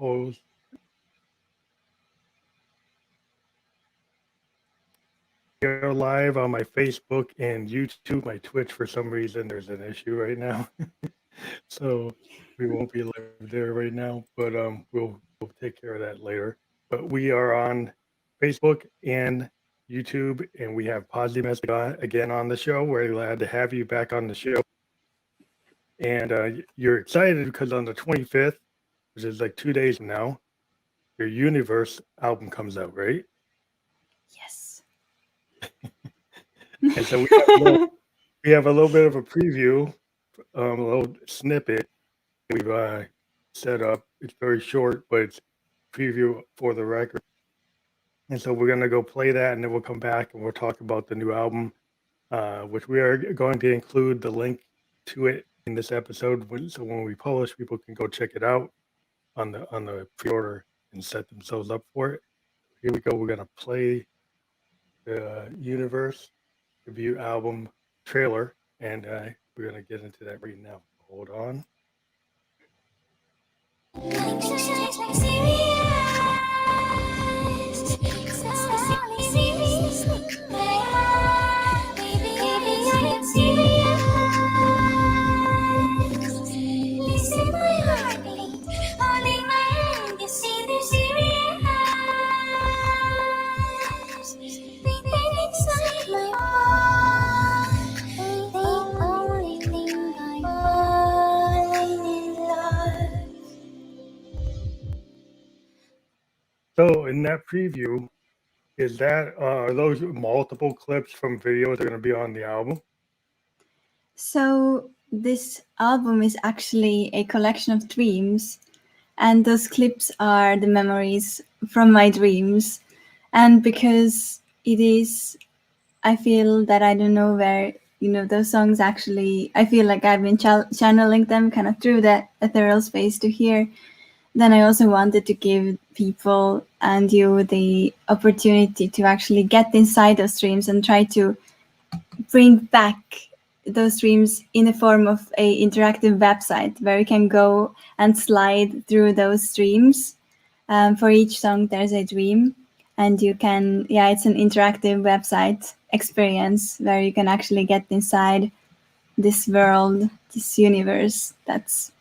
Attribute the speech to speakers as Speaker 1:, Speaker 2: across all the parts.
Speaker 1: post. We are live on my Facebook and YouTube. My Twitch, for some reason, there's an issue right now. So we won't be live there right now, but we'll take care of that later. But we are on Facebook and YouTube, and we have Possimiste again on the show. We're glad to have you back on the show. And you're excited because on the 25th, which is like 2 days from now, your Youniverse album comes out, right?
Speaker 2: Yes.
Speaker 1: And so we have a little bit of a preview, a little snippet we've set up. It's very short, but it's a preview for the record. And so we're going to go play that, and then we'll come back and we'll talk about the new album, which we are going to include the link to it in this episode. So when we publish, people can go check it out on the pre-order and set themselves up for it. Here we go. We're going to play the Youniverse debut album trailer, and we're going to get into that right now. Hold on. So in that preview, is that are those multiple clips from videos that are going to be on the album?
Speaker 2: So this album is actually a collection of dreams, and those clips are the memories from my dreams. And because it is, I feel that I don't know where, those songs actually, I feel like I've been channeling them kind of through the ethereal space to here. Then I also wanted to give people and you the opportunity to actually get inside those dreams and try to bring back those dreams in the form of a interactive website where you can go and slide through those dreams. For each song, there's a dream, and you can, it's an interactive website experience where you can actually get inside this world, this universe. That's,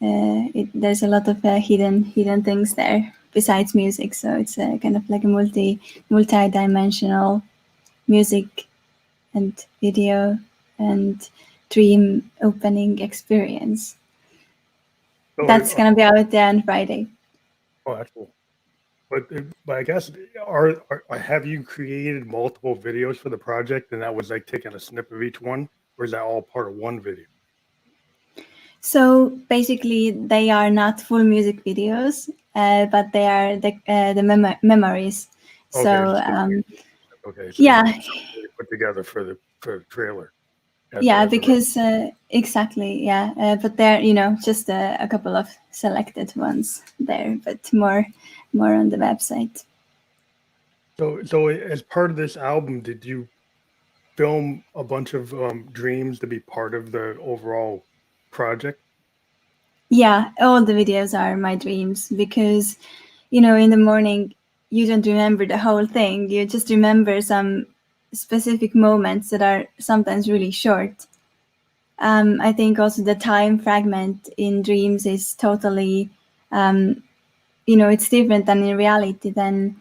Speaker 2: there's a lot of hidden things there besides music. So it's kind of like a multi-dimensional music and video and dream opening experience. So that's gonna be out there on Friday.
Speaker 1: Oh, that's cool. But I guess have you created multiple videos for the project, and that was like taking a snip of each one, or is that all part of one video?
Speaker 2: So basically, they are not full music videos, but they are the memories. Okay, so
Speaker 1: put together for the trailer.
Speaker 2: Because exactly, but they're just a couple of selected ones there, but more on the website.
Speaker 1: So as part of this album, did you film a bunch of dreams to be part of the overall project?
Speaker 2: Yeah, all the videos are my dreams because, in the morning you don't remember the whole thing. You just remember some specific moments that are sometimes really short. I think also the time fragment in dreams is totally, it's different than in reality. So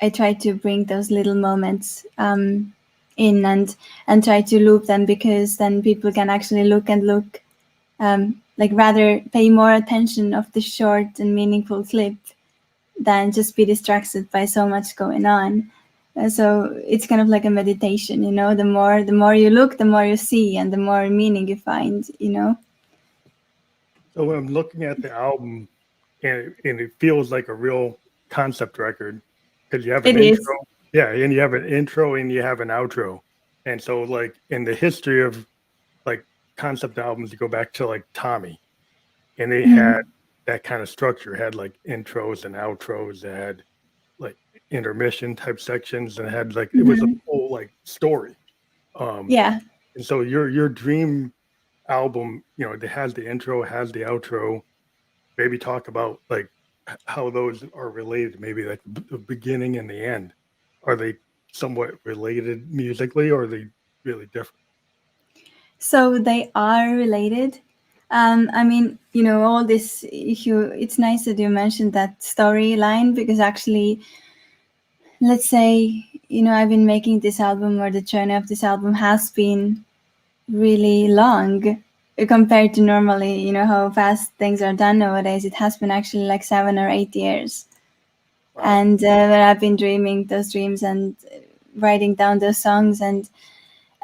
Speaker 2: I try to bring those little moments in and try to loop them, because then people can actually look, rather pay more attention of the short and meaningful clip than just be distracted by so much going on. So it's kind of like a meditation, the more you look, the more you see, and the more meaning you find,
Speaker 1: So when I'm looking at the album, and it feels like a real concept record, because you have an intro. Yeah, and you have an intro and you have an outro. And so like in the history of like concept albums, you go back to like Tommy, and they had that kind of structure, had like intros and outros, they had like intermission type sections, and had like it was a whole like story. And so your dream album, it has the intro, it has the outro, maybe talk about like how those are related, maybe like the beginning and the end. Are they somewhat related musically, or are they really different?
Speaker 2: So they are related. I mean, all this. It's nice that you mentioned that storyline because actually, let's say, I've been making this album, or the journey of this album has been really long compared to normally, how fast things are done nowadays. It has been actually like 7 or 8 years.
Speaker 1: Wow.
Speaker 2: And where I've been dreaming those dreams and writing down those songs, and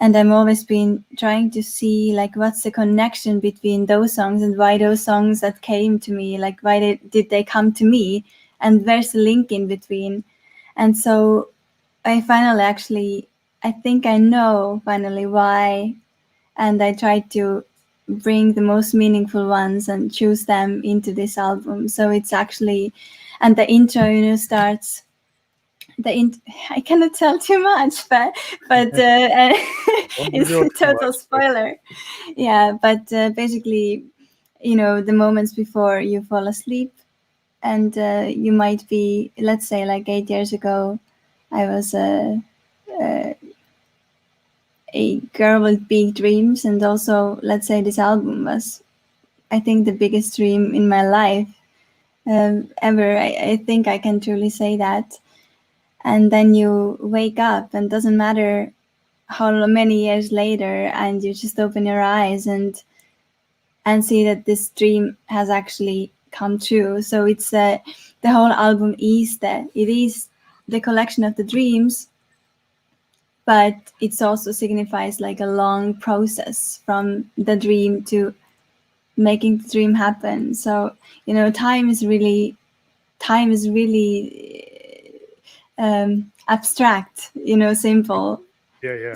Speaker 2: I'm always been trying to see like what's the connection between those songs and why those songs that came to me, like why did they come to me, and where's the link in between. And so I finally actually, I think I know finally why, and I tried to bring the most meaningful ones and choose them into this album. So it's actually, and the intro, starts I cannot tell too much, but
Speaker 1: Don't
Speaker 2: it's
Speaker 1: reveal
Speaker 2: a
Speaker 1: too
Speaker 2: total
Speaker 1: much, but
Speaker 2: spoiler. Yeah, but basically, the moments before you fall asleep, and you might be, let's say, like 8 years ago, I was a girl with big dreams, and also, let's say, this album was, I think, the biggest dream in my life ever. I think I can truly say that. And then you wake up, and doesn't matter how many years later, and you just open your eyes and see that this dream has actually come true. So it's the whole album is that it is the collection of the dreams, but it also signifies like a long process from the dream to making the dream happen. So time is really abstract, simple.
Speaker 1: yeah, yeah.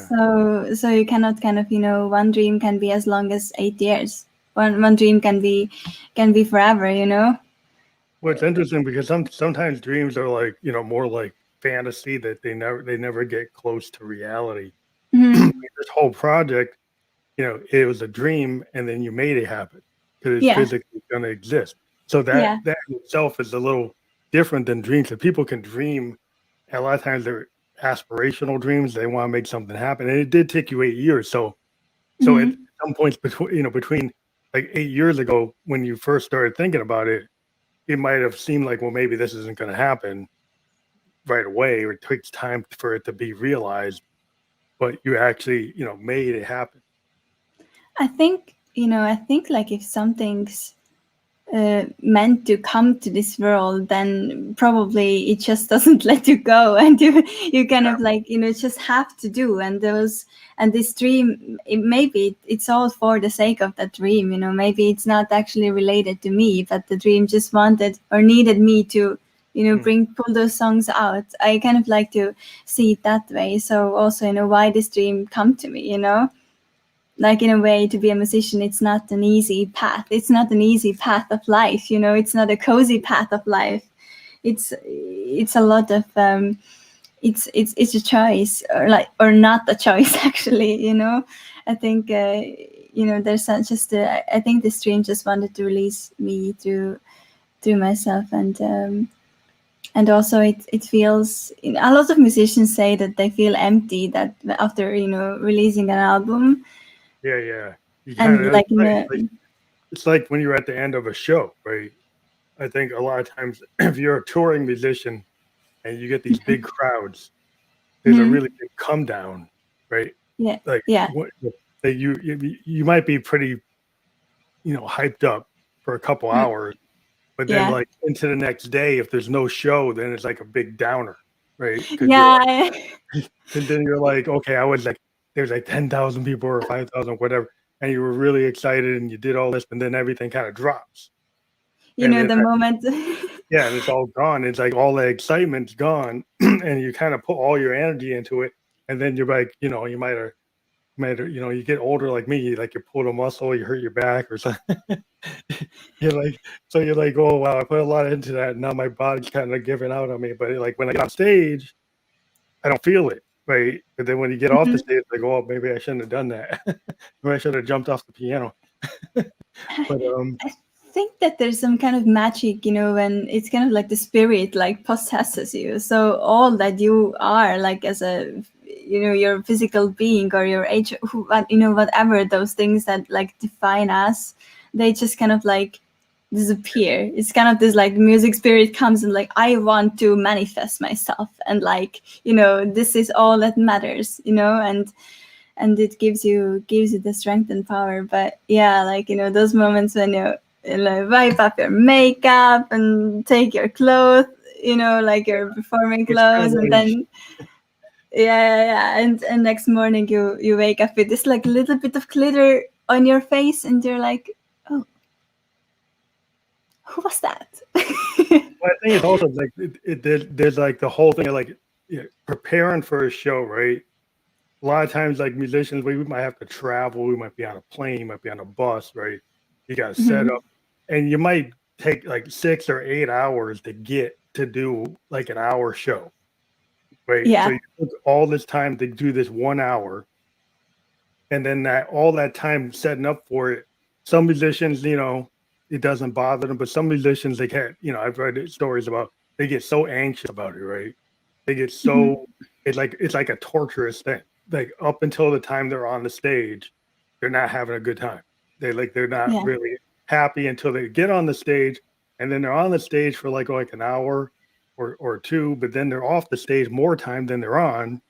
Speaker 2: So you cannot kind of, one dream can be as long as 8 years. One dream can be forever,
Speaker 1: Well, it's interesting because sometimes dreams are like, more like fantasy that they never get close to reality.
Speaker 2: Hmm.
Speaker 1: This whole project, it was a dream, and then you made it happen because it's
Speaker 2: Yeah,
Speaker 1: physically going to exist. So that
Speaker 2: yeah.
Speaker 1: that in itself is a little different than dreams. So people can dream, and a lot of times they're aspirational dreams. They want to make something happen, and it did take you 8 years. So at
Speaker 2: Hmm.
Speaker 1: some points between like 8 years ago when you first started thinking about it, it might have seemed like, well, maybe this isn't going to happen right away, or it takes time for it to be realized. But you actually, made it happen.
Speaker 2: I think like if something's meant to come to this world, then probably it just doesn't let you go, and you kind of like just have to do. And this dream, maybe it's all for the sake of that dream. Maybe it's not actually related to me, but the dream just wanted or needed me to
Speaker 1: Mm.
Speaker 2: pull those songs out. I kind of like to see it that way. So also, why this dream come to me, like in a way, to be a musician, it's not an easy path. It's not an easy path of life. It's not a cozy path of life. It's a lot of it's a choice, or not a choice actually. I think there's just I think this dream just wanted to release me through myself. And also it feels, a lot of musicians say that they feel empty that after releasing an album.
Speaker 1: Yeah, yeah. You kind
Speaker 2: And
Speaker 1: of
Speaker 2: like
Speaker 1: it's like when you're at the end of a show, right? I think a lot of times if you're a touring musician and you get these big crowds, there's a
Speaker 2: mhm,
Speaker 1: really big come down, right?
Speaker 2: yeah,
Speaker 1: Like
Speaker 2: yeah,
Speaker 1: what that you might be pretty, hyped up for a couple
Speaker 2: mm,
Speaker 1: hours, but then
Speaker 2: yeah,
Speaker 1: like into the next day, if there's no show, then it's like a big downer, right? Because you're like,
Speaker 2: yeah.
Speaker 1: and then you're like, okay, I was like, there's like 10,000 people or 5,000, whatever, and you were really excited and you did all this, and then everything kind of drops, and then
Speaker 2: The moment.
Speaker 1: yeah, and it's all gone. It's like all the excitement's gone, and you kind of put all your energy into it, and then you're like, you might have, you get older like me, like you pulled a muscle, you hurt your back or something. You're like, so you're like, oh wow, I put a lot into that. And now my body's kind of giving out on me. But like when I get on stage, I don't feel it, right? But then when you get off the
Speaker 2: Mhm.
Speaker 1: stage, like, oh, maybe I shouldn't have done that. Maybe I should have jumped off the piano. But
Speaker 2: think that there's some kind of magic, when it's kind of like the spirit like possesses you. So all that you are, like as a, your physical being or your age, whatever those things that like define us, they just kind of like disappear. It's kind of this like music spirit comes and like, I want to manifest myself, and like, this is all that matters, and it gives you the strength and power. But yeah, like, those moments when you like wipe up your makeup and take your clothes, like your performing
Speaker 1: It's kind of
Speaker 2: clothes, and
Speaker 1: like,
Speaker 2: then yeah, and next morning you wake up with this like little bit of glitter on your face, and you're like, oh, who was that?
Speaker 1: well, I think it's also like there's like the whole thing of like preparing for a show, right? A lot of times, like musicians, we might have to travel. We might be on a plane, might be on a bus, right? You got to set
Speaker 2: Mhm.
Speaker 1: up, and you might take like 6 or 8 hours to get to do like an hour show, right? So
Speaker 2: Yeah.
Speaker 1: you took all this time to do this 1 hour, and then that all that time setting up for it. Some musicians, it doesn't bother them, but some musicians they can't. I've read stories about they get so anxious about it, right? They get
Speaker 2: Mhm.
Speaker 1: so it's like a torturous thing. Like up until the time they're on the stage, they're not having a good time. They're not
Speaker 2: Yeah.
Speaker 1: really happy until they get on the stage, and then they're on the stage for like an hour or two, but then they're off the stage more time than they're on,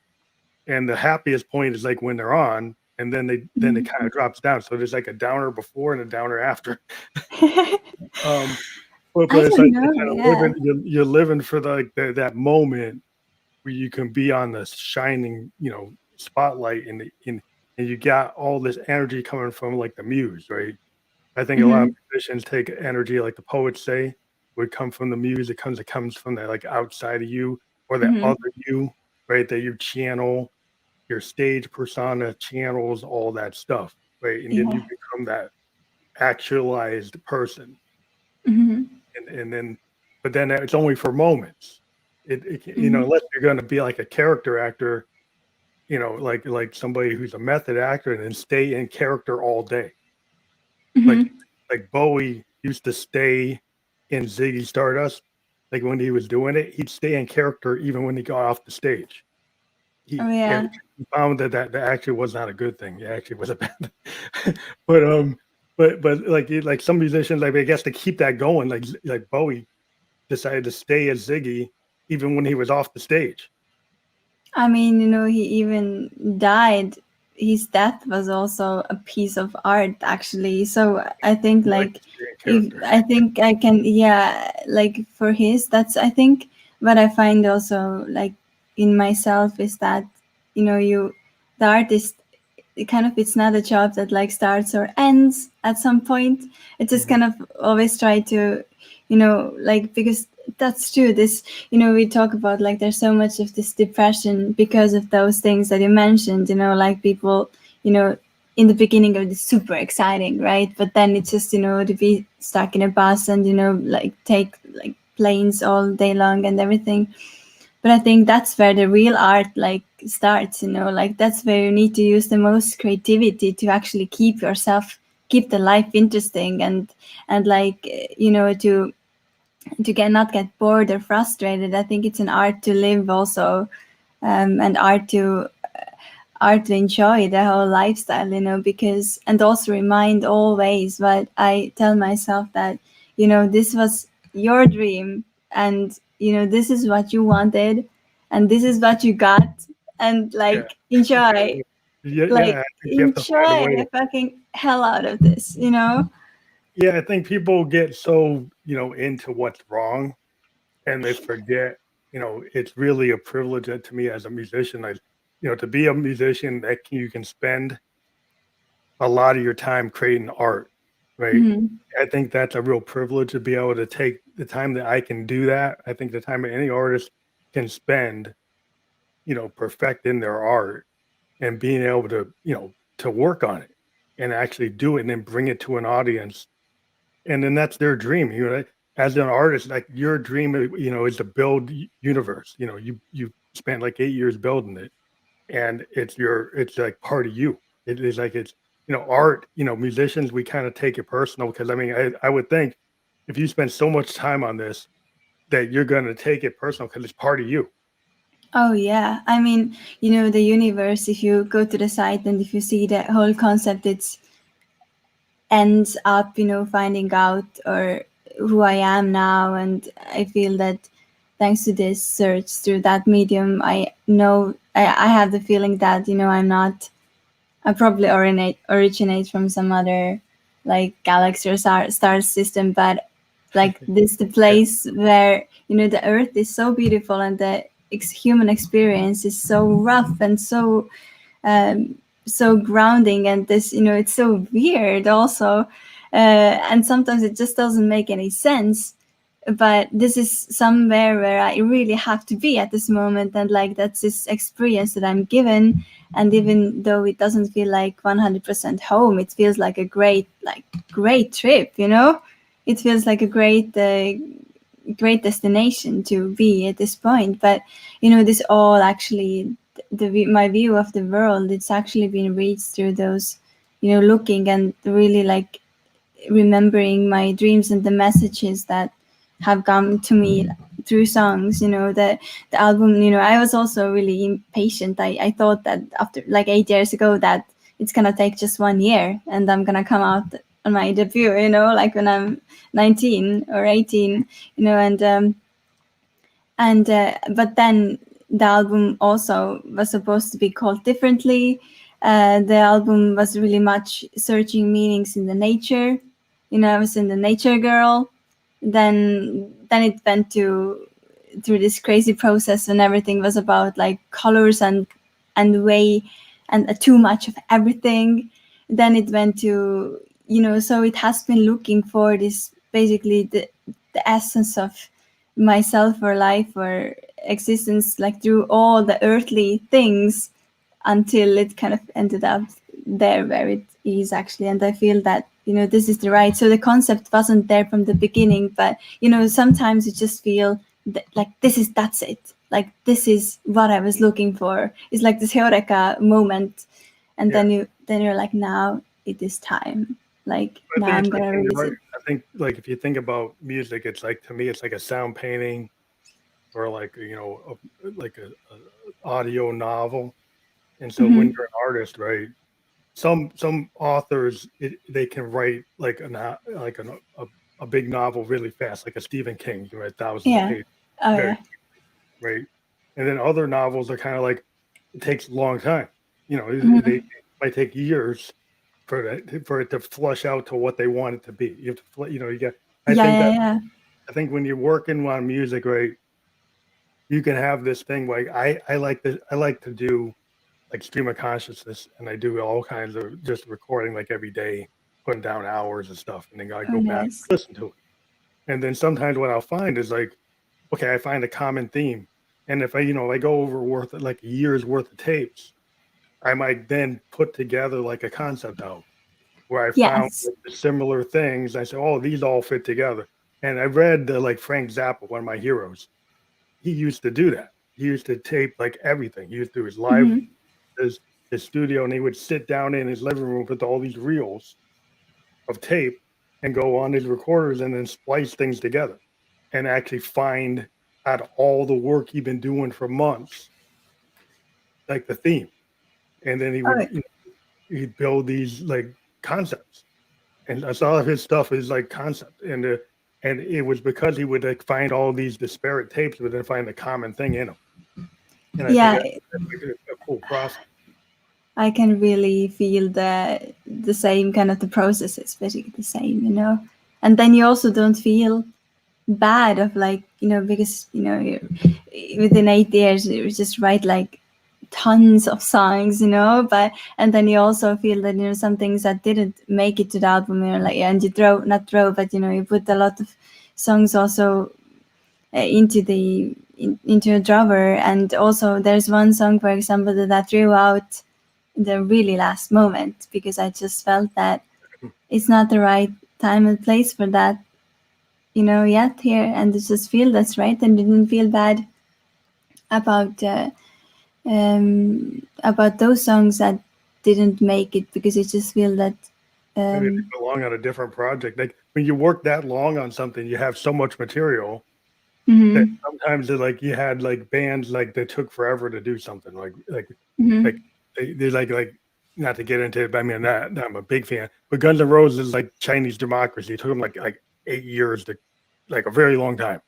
Speaker 1: and the happiest point is like when they're on, and then it
Speaker 2: Mhm.
Speaker 1: kind of drops down. So there's like a downer before and a downer after. Um, but
Speaker 2: I
Speaker 1: it's
Speaker 2: don't
Speaker 1: like you're
Speaker 2: know.
Speaker 1: kind of
Speaker 2: Yeah.
Speaker 1: you're living for that moment where you can be on the shining, spotlight, and you got all this energy coming from like the muse, right? I think a lot of
Speaker 2: Mhm.
Speaker 1: musicians take energy, like the poets say, would come from the muse. It comes from the like outside of you or the
Speaker 2: Mhm.
Speaker 1: other you, right? That you channel your stage persona, channels all that stuff, right? And then you
Speaker 2: Yeah.
Speaker 1: become that actualized person,
Speaker 2: Mhm.
Speaker 1: and then, but then it's only for moments.
Speaker 2: Mhm.
Speaker 1: Unless you're going to be like a character actor, like somebody who's a method actor and then stay in character all day. Like
Speaker 2: Mhm.
Speaker 1: like Bowie used to stay in Ziggy Stardust. Like when he was doing it, he'd stay in character even when he got off the stage.
Speaker 2: Oh
Speaker 1: And
Speaker 2: yeah.
Speaker 1: he found that actually was not a good thing. It actually was a bad thing. But like some musicians, like I guess to keep that going, like Bowie decided to stay as Ziggy even when he was off the stage.
Speaker 2: I mean, he even died. His death was also a piece of art, actually. So I think,
Speaker 1: He liked
Speaker 2: like,
Speaker 1: to stay in
Speaker 2: if
Speaker 1: character.
Speaker 2: I think I can, yeah, like for his, that's I think what I find also like in myself is that the artist, it's not a job that like starts or ends at some point. It just
Speaker 1: Mhm.
Speaker 2: kind of always try to, like, because that's true. This, we talk about like there's so much of this depression because of those things that you mentioned, like people, in the beginning of it's super exciting, right? But then it's just, to be stuck in a bus and, like take like planes all day long and everything. But I think that's where the real art like starts, like that's where you need to use the most creativity to actually keep the life interesting, and like, to get not get bored or frustrated. I think it's an art to live also, and art to enjoy the whole lifestyle, because, and also remind always what I tell myself, that, this was your dream, and, this is what you wanted, and this is what you got, and
Speaker 1: Yeah,
Speaker 2: like enjoy,
Speaker 1: exactly. Yeah,
Speaker 2: like
Speaker 1: I think you have to find a
Speaker 2: enjoy
Speaker 1: way.
Speaker 2: the fucking hell out of this.
Speaker 1: Yeah, I think people get so, into what's wrong and they forget, it's really a privilege to me as a musician. To be a musician that you can spend a lot of your time creating art, right?
Speaker 2: Hmm.
Speaker 1: I think that's a real privilege to be able to take the time that I can do that. I think the time that any artist can spend, perfecting their art and being able to work on it and actually do it and then bring it to an audience, and then that's their dream. As an artist, like your dream, is to build universe. You spent like 8 years building it, and it's like part of you. It is like art, musicians, we kind of take it personal because I mean, I would think if you spend so much time on this, that you're going to take it personal because it's part of you.
Speaker 2: Oh yeah, I mean, the Youniverse. If you go to the site and if you see the whole concept, it's ends up, finding out or who I am now, and I feel that thanks to this search through that medium, I know I have the feeling that I probably originate from some other like galaxy or star system, but like this the place where the Earth is so beautiful and the human experience is so rough and um, so grounding, and this it's so weird also, and sometimes it just doesn't make any sense. But this is somewhere where I really have to be at this moment, and like that's this experience that I'm given. And even though it doesn't feel like 100% home, it feels like a great trip. It feels like a great destination to be at this point. But this all actually my view of the world, it's actually been reached through those looking and really like remembering my dreams and the messages that have come to me through songs. The album, I was also really impatient. I thought that after like 8 years ago that it's gonna take just 1 year and I'm gonna come out on my debut, like when I'm 19 or 18, and but then the album also was supposed to be called differently. The album was really much searching meanings in the nature. I was in the nature girl. Then it went through this crazy process, and everything was about like colors and way and too much of everything. Then it went to so it has been looking for this basically the essence of myself or life or existence, like through all the earthly things, until it kind of ended up there where it is actually. And I feel that this is the right, so the concept wasn't there from the beginning, but sometimes you just feel like that's it, like this is what I was looking for. It's like this eureka moment, and then you're like, now it is time, like
Speaker 1: I
Speaker 2: now
Speaker 1: think
Speaker 2: I'm
Speaker 1: it's like,
Speaker 2: gonna
Speaker 1: and you're
Speaker 2: release
Speaker 1: right.
Speaker 2: it.
Speaker 1: I think like if you think about music, it's like to me, it's like a sound painting or like like a audio novel. And so when
Speaker 2: Mm-hmm.
Speaker 1: you're an artist, right? Some authors they can write like a big novel really fast, like a Stephen King. You can write thousands of
Speaker 2: Yeah.
Speaker 1: pages
Speaker 2: Oh
Speaker 1: very
Speaker 2: yeah.
Speaker 1: right. And then other novels are kind of like it takes a long time. They
Speaker 2: Mm-hmm.
Speaker 1: might take years for it to flush out to what they want it to be. You have to you get. I
Speaker 2: Yeah,
Speaker 1: think
Speaker 2: yeah,
Speaker 1: that
Speaker 2: yeah.
Speaker 1: I think when you're working on music, right, you can have this thing like I like to do like stream of consciousness, and I do all kinds of just recording like every day, putting down hours and stuff, and then I
Speaker 2: Oh
Speaker 1: go back
Speaker 2: nice.
Speaker 1: and listen to it. And then sometimes what I'll find is like, okay, I find a common theme, and if I go over worth like a year's worth of tapes, I might then put together like a concept album where I found
Speaker 2: Yes.
Speaker 1: like, the similar things. I said, oh, these all fit together. And I read like Frank Zappa, one of my heroes. He used to do that. He used to tape like everything. He used to do his live
Speaker 2: Mm-hmm.
Speaker 1: his his studio, and he would sit down in his living room with all these reels of tape and go on his recorders and then splice things together and actually find out of all the work he'd been doing for months, like the theme. And then
Speaker 2: Oh,
Speaker 1: he'd build these like concepts. And that's all of his stuff is like concept. And it was because he would like find all these disparate tapes, but then find the common thing in them. And I think
Speaker 2: yeah.
Speaker 1: that's like a cool process.
Speaker 2: I can really feel the same kind of the process is basically the same. And then you also don't feel bad of like because within 8 years you just write like tons of songs. But and then you also feel that some things that didn't make it to the album, like, and you not throw, but you put a lot of songs also into a drawer. And also there's one song, for example, that I threw out the really last moment because I just felt that it's not the right time and place for that, yet here, and I just feel that's right, and didn't feel bad about about those songs that didn't make it because you just feel that
Speaker 1: maybe they belong on a different project. Like when you work that long on something, you have so much material that
Speaker 2: mhm,
Speaker 1: sometimes it's like you had like bands like that took forever to do something. Like
Speaker 2: mhm.
Speaker 1: they like not to get into it, but I mean that I'm a big fan. But Guns N' Roses is like Chinese democracy. It took them like 8 years to like a very long time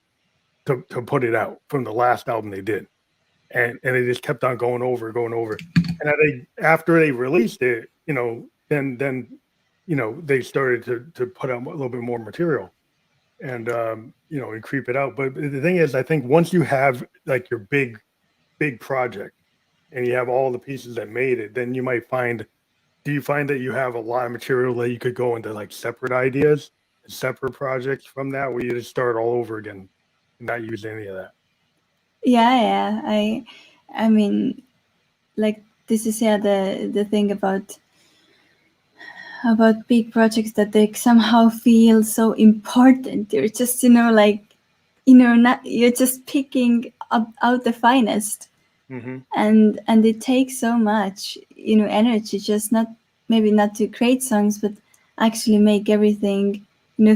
Speaker 1: to put it out from the last album they did. And they just kept on going over. And after they released it, then they started to put out a little bit more material and and creep it out. But the thing is, I think once you have like your big project and you have all the pieces that made it, then you might find. Do you find that you have a lot of material that you could go into like separate ideas, separate projects from that, where you just start all over again, and not use any of that?
Speaker 2: Yeah. I mean, like this is the thing about big projects, that they somehow feel so important. You're just like not you're just picking up out the finest,
Speaker 1: Mm-hmm.
Speaker 2: and it takes so much energy, just not maybe not to create songs, but actually make everything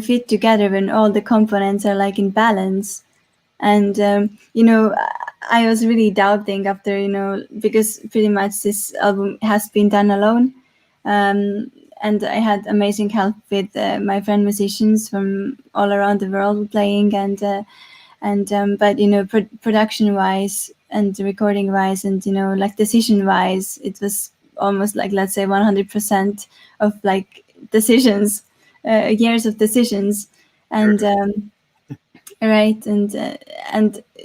Speaker 2: fit together when all the components are like in balance. And I was really doubting after because pretty much this album has been done alone. And I had amazing help with my friend musicians from all around the world playing, and but production wise and recording wise, and like decision wise, it was almost like, let's say, 100% of like decisions, years of decisions. And right. And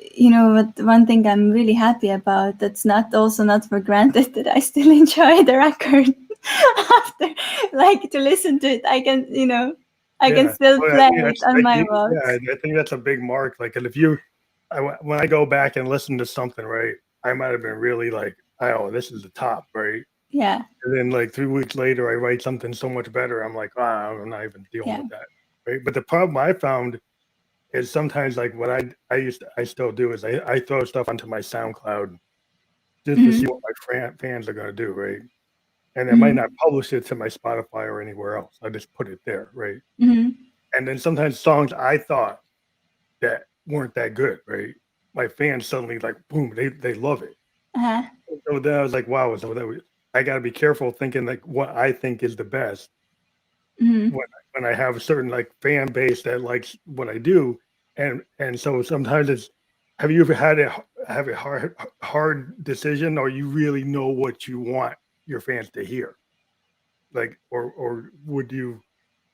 Speaker 2: what, one thing I'm really happy about, that's not for granted, that I still enjoy the record after, like, to listen to it, I can I can
Speaker 1: Yeah.
Speaker 2: still
Speaker 1: Well,
Speaker 2: play
Speaker 1: yeah,
Speaker 2: it on my
Speaker 1: yeah,
Speaker 2: walks.
Speaker 1: I think that's a big mark. Like, and when I go back and listen to something, right, I might have been really like, oh, this is the top, right?
Speaker 2: Yeah.
Speaker 1: And then like 3 weeks later, I write something so much better. I'm like, I'm not even dealing
Speaker 2: Yeah.
Speaker 1: with that, right? But the problem I found is sometimes like what I still do is I throw stuff onto my SoundCloud just to see
Speaker 2: Hmm.
Speaker 1: what my fans are gonna do, right? And I might
Speaker 2: Hmm.
Speaker 1: not publish it to my Spotify or anywhere else. I just put it there, right?
Speaker 2: Hmm.
Speaker 1: And then sometimes songs I thought that weren't that good, right? My fans suddenly like boom, they love it.
Speaker 2: Uh-huh.
Speaker 1: So then I was like, wow, I got to be careful thinking like what I think is the best
Speaker 2: Hmm.
Speaker 1: when I have a certain like fan base that likes what I do, and so sometimes it's. Have you ever have a hard decision, or you really know what you want your fans to hear, like, or would you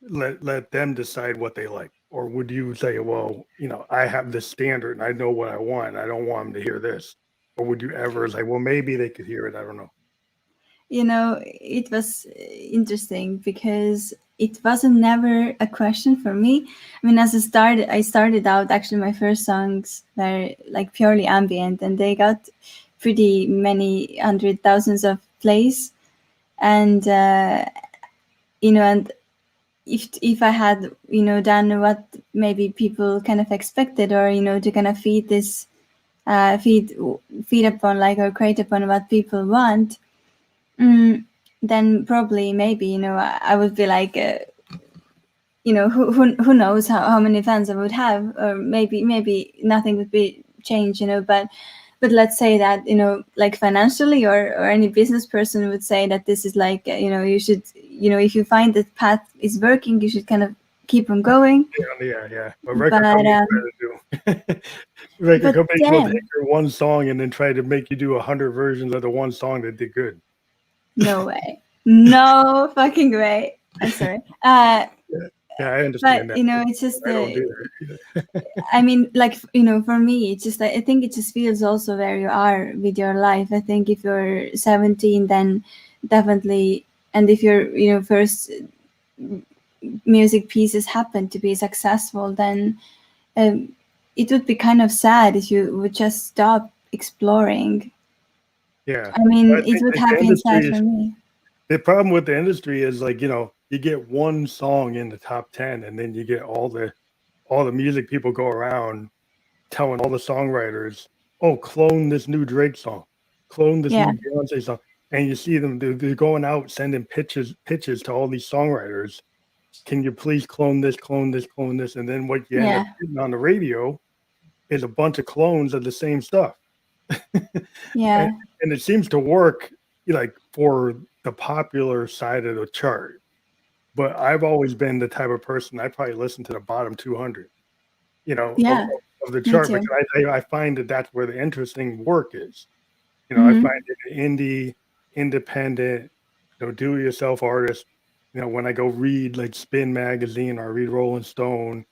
Speaker 1: let them decide what they like, or would you say, well, I have this standard and I know what I want, I don't want them to hear this, or would you ever like, well, maybe they could hear it, I don't know.
Speaker 2: It was interesting because it wasn't never a question for me. I mean, I started out, actually my first songs were like purely ambient, and they got pretty many hundred thousands of plays. And and if I had done what maybe people kind of expected, or to kind of feed this feed upon, like, or create upon what people want. Mm, then probably maybe I would be like who knows how many fans I would have, or maybe nothing would be changed, but let's say that like financially, or any business person would say that this is like you should, if you find that path is working, you should kind of keep on going.
Speaker 1: Yeah. But record
Speaker 2: but
Speaker 1: companies
Speaker 2: um
Speaker 1: try to do. Record
Speaker 2: but
Speaker 1: companies will take
Speaker 2: then,
Speaker 1: your one song and then try to make you do 100 versions of the one song that did good.
Speaker 2: no way, no fucking way, I'm sorry.
Speaker 1: Yeah, yeah, I
Speaker 2: But
Speaker 1: understand that.
Speaker 2: it's just
Speaker 1: I don't
Speaker 2: the,
Speaker 1: do that either.
Speaker 2: I mean, like, for me, it's just, I think it just feels also where you are with your life. I think if you're 17, then definitely, and if your first music pieces happen to be successful, then um, it would be kind of sad if you would just stop exploring.
Speaker 1: Yeah,
Speaker 2: I
Speaker 1: but I
Speaker 2: mean, it
Speaker 1: think
Speaker 2: would
Speaker 1: like the
Speaker 2: have been sad
Speaker 1: industry
Speaker 2: for
Speaker 1: is
Speaker 2: me.
Speaker 1: the problem with the industry is like you get one song in the top 10, and then you get all the music people go around telling all the songwriters, oh, clone this new Drake song, clone this
Speaker 2: Yeah.
Speaker 1: new Beyonce song. and you see them, they're going out sending pitches to all these songwriters. Can you please clone this, clone this, clone this? And then what you end up getting on the radio is a bunch of clones of the same stuff.
Speaker 2: Yeah.
Speaker 1: And it seems to work like for the popular side of the chart. But I've always been the type of person, I probably listen to the bottom 200,
Speaker 2: Yeah.
Speaker 1: of the
Speaker 2: Me
Speaker 1: chart,
Speaker 2: too.
Speaker 1: because I find that that's where the interesting work is. I
Speaker 2: Mhm.
Speaker 1: find it indie, independent, do-it-yourself artist. When I go read like Spin Magazine or read Rolling Stone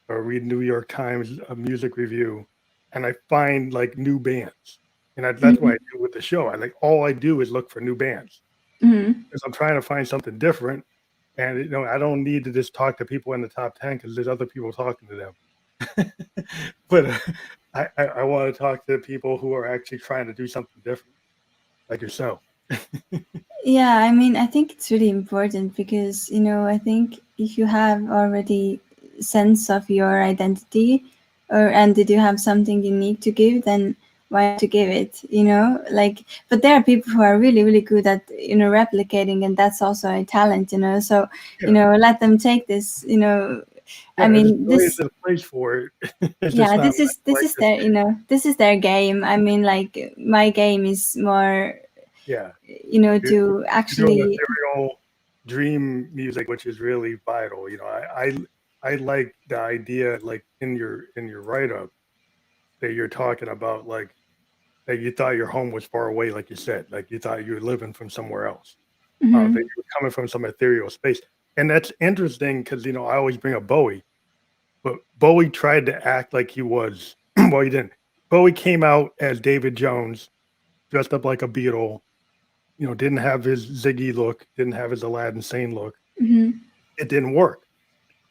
Speaker 1: or read New York Times a music review, and I find like new bands, and that's what I do with the show. All I do is look for new bands
Speaker 2: Mhm.
Speaker 1: because I'm trying to find something different, and I don't need to just talk to people in the top 10 because there's other people talking to them. But I want to talk to people who are actually trying to do something different, like yourself.
Speaker 2: Yeah, I mean, I think it's really important because, I think if you have already sense of your identity and did you have something unique to give, then why not to give it, like, but there are people who are really, really good at, replicating, and that's also a talent, so, let them take this, I mean,
Speaker 1: There's
Speaker 2: this,
Speaker 1: a place for it. It's just
Speaker 2: yeah,
Speaker 1: not
Speaker 2: this
Speaker 1: like
Speaker 2: is their, this is their game. I mean, like, my game is more,
Speaker 1: yeah. You're,
Speaker 2: to
Speaker 1: you're doing
Speaker 2: actually,
Speaker 1: ethereal dream music, which is really vital. I like the idea, like in your write up, that you're talking about, like that you thought your home was far away, like you said, like you thought you were living from somewhere else, that you were coming from some ethereal space, and that's interesting because I always bring up Bowie, but Bowie tried to act like he was. Well, he didn't. Bowie came out as David Jones, dressed up like a Beatle. Didn't have his Ziggy look, didn't have his Aladdin Sane look. It didn't work.